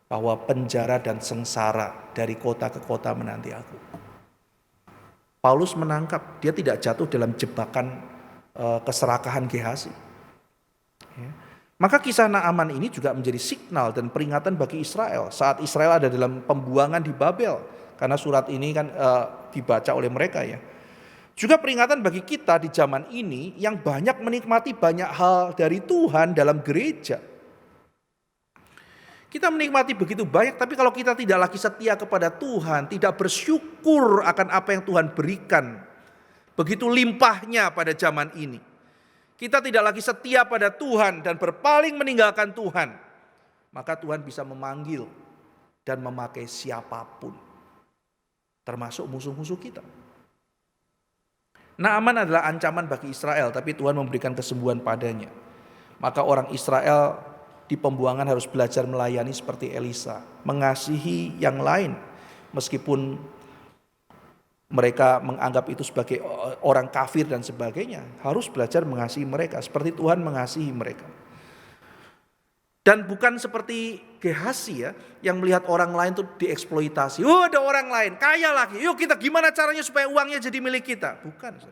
S1: bahwa penjara dan sengsara dari kota ke kota menanti aku. Paulus menangkap, dia tidak jatuh dalam jebakan keserakahan Gehazi. Ya. Maka kisah Naaman ini juga menjadi signal dan peringatan bagi Israel saat Israel ada dalam pembuangan di Babel, karena surat ini kan dibaca oleh mereka ya. Juga peringatan bagi kita di zaman ini yang banyak menikmati banyak hal dari Tuhan dalam gereja. Kita menikmati begitu banyak, tapi kalau kita tidak lagi setia kepada Tuhan, tidak bersyukur akan apa yang Tuhan berikan, begitu limpahnya pada zaman ini. Kita tidak lagi setia pada Tuhan dan berpaling meninggalkan Tuhan, maka Tuhan bisa memanggil dan memakai siapapun, termasuk musuh-musuh kita. Naaman adalah ancaman bagi Israel, tapi Tuhan memberikan kesembuhan padanya. Maka orang Israel di pembuangan harus belajar melayani seperti Elisa, mengasihi yang lain meskipun mereka menganggap itu sebagai orang kafir dan sebagainya. Harus belajar mengasihi mereka seperti Tuhan mengasihi mereka. Dan bukan seperti Gehazi ya, yang melihat orang lain itu dieksploitasi. Oh, ada orang lain kaya lagi, yuk kita gimana caranya supaya uangnya jadi milik kita. Bukan.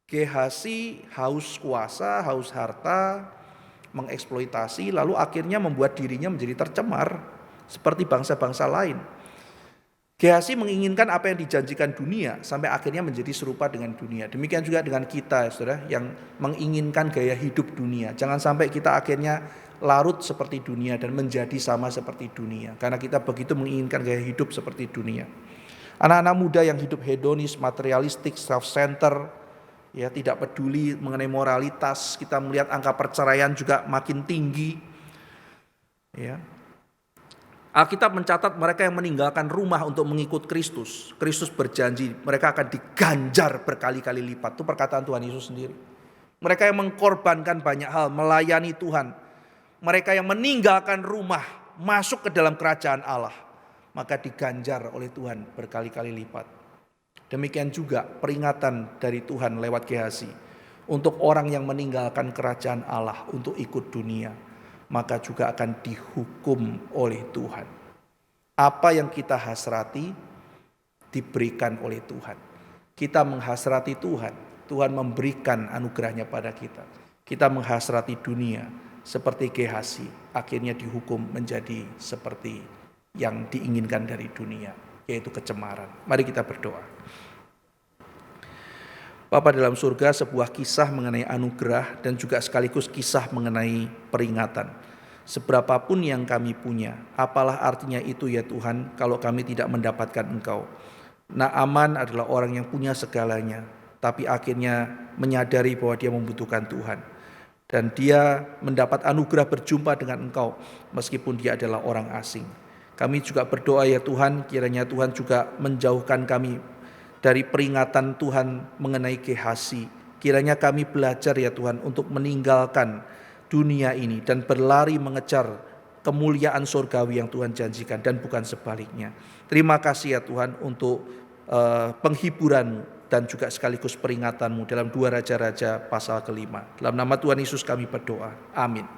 S1: Gehazi haus kuasa, haus harta, mengeksploitasi, lalu akhirnya membuat dirinya menjadi tercemar seperti bangsa-bangsa lain. Gehazi menginginkan apa yang dijanjikan dunia sampai akhirnya menjadi serupa dengan dunia. Demikian juga dengan kita, saudara, yang menginginkan gaya hidup dunia. Jangan sampai kita akhirnya larut seperti dunia dan menjadi sama seperti dunia, karena kita begitu menginginkan gaya hidup seperti dunia. Anak-anak muda yang hidup hedonis, materialistik, self-center, ya, tidak peduli mengenai moralitas. Kita melihat angka perceraian juga makin tinggi. Ya. Alkitab mencatat mereka yang meninggalkan rumah untuk mengikut Kristus. Kristus berjanji mereka akan diganjar berkali-kali lipat. Itu perkataan Tuhan Yesus sendiri. Mereka yang mengkorbankan banyak hal, melayani Tuhan. Mereka yang meninggalkan rumah, masuk ke dalam kerajaan Allah, maka diganjar oleh Tuhan berkali-kali lipat. Demikian juga peringatan dari Tuhan lewat Gehazi untuk orang yang meninggalkan kerajaan Allah untuk ikut dunia, maka juga akan dihukum oleh Tuhan. Apa yang kita hasrati diberikan oleh Tuhan. Kita menghasrati Tuhan, Tuhan memberikan anugerahnya pada kita. Kita menghasrati dunia seperti Gehazi, akhirnya dihukum menjadi seperti yang diinginkan dari dunia, yaitu kecemaran. Mari kita berdoa. Bapa dalam surga, sebuah kisah mengenai anugerah dan juga sekaligus kisah mengenai peringatan. Seberapapun yang kami punya, apalah artinya itu ya Tuhan kalau kami tidak mendapatkan Engkau. Naaman adalah orang yang punya segalanya, tapi akhirnya menyadari bahwa dia membutuhkan Tuhan. Dan dia mendapat anugerah berjumpa dengan Engkau meskipun dia adalah orang asing. Kami juga berdoa ya Tuhan, kiranya Tuhan juga menjauhkan kami dari peringatan Tuhan mengenai Gehazi. Kiranya kami belajar ya Tuhan untuk meninggalkan dunia ini dan berlari mengejar kemuliaan surgawi yang Tuhan janjikan dan bukan sebaliknya. Terima kasih ya Tuhan untuk penghiburan-Mu dan juga sekaligus peringatan-Mu dalam 2 Raja-Raja pasal ke-5. Dalam nama Tuhan Yesus kami berdoa. Amin.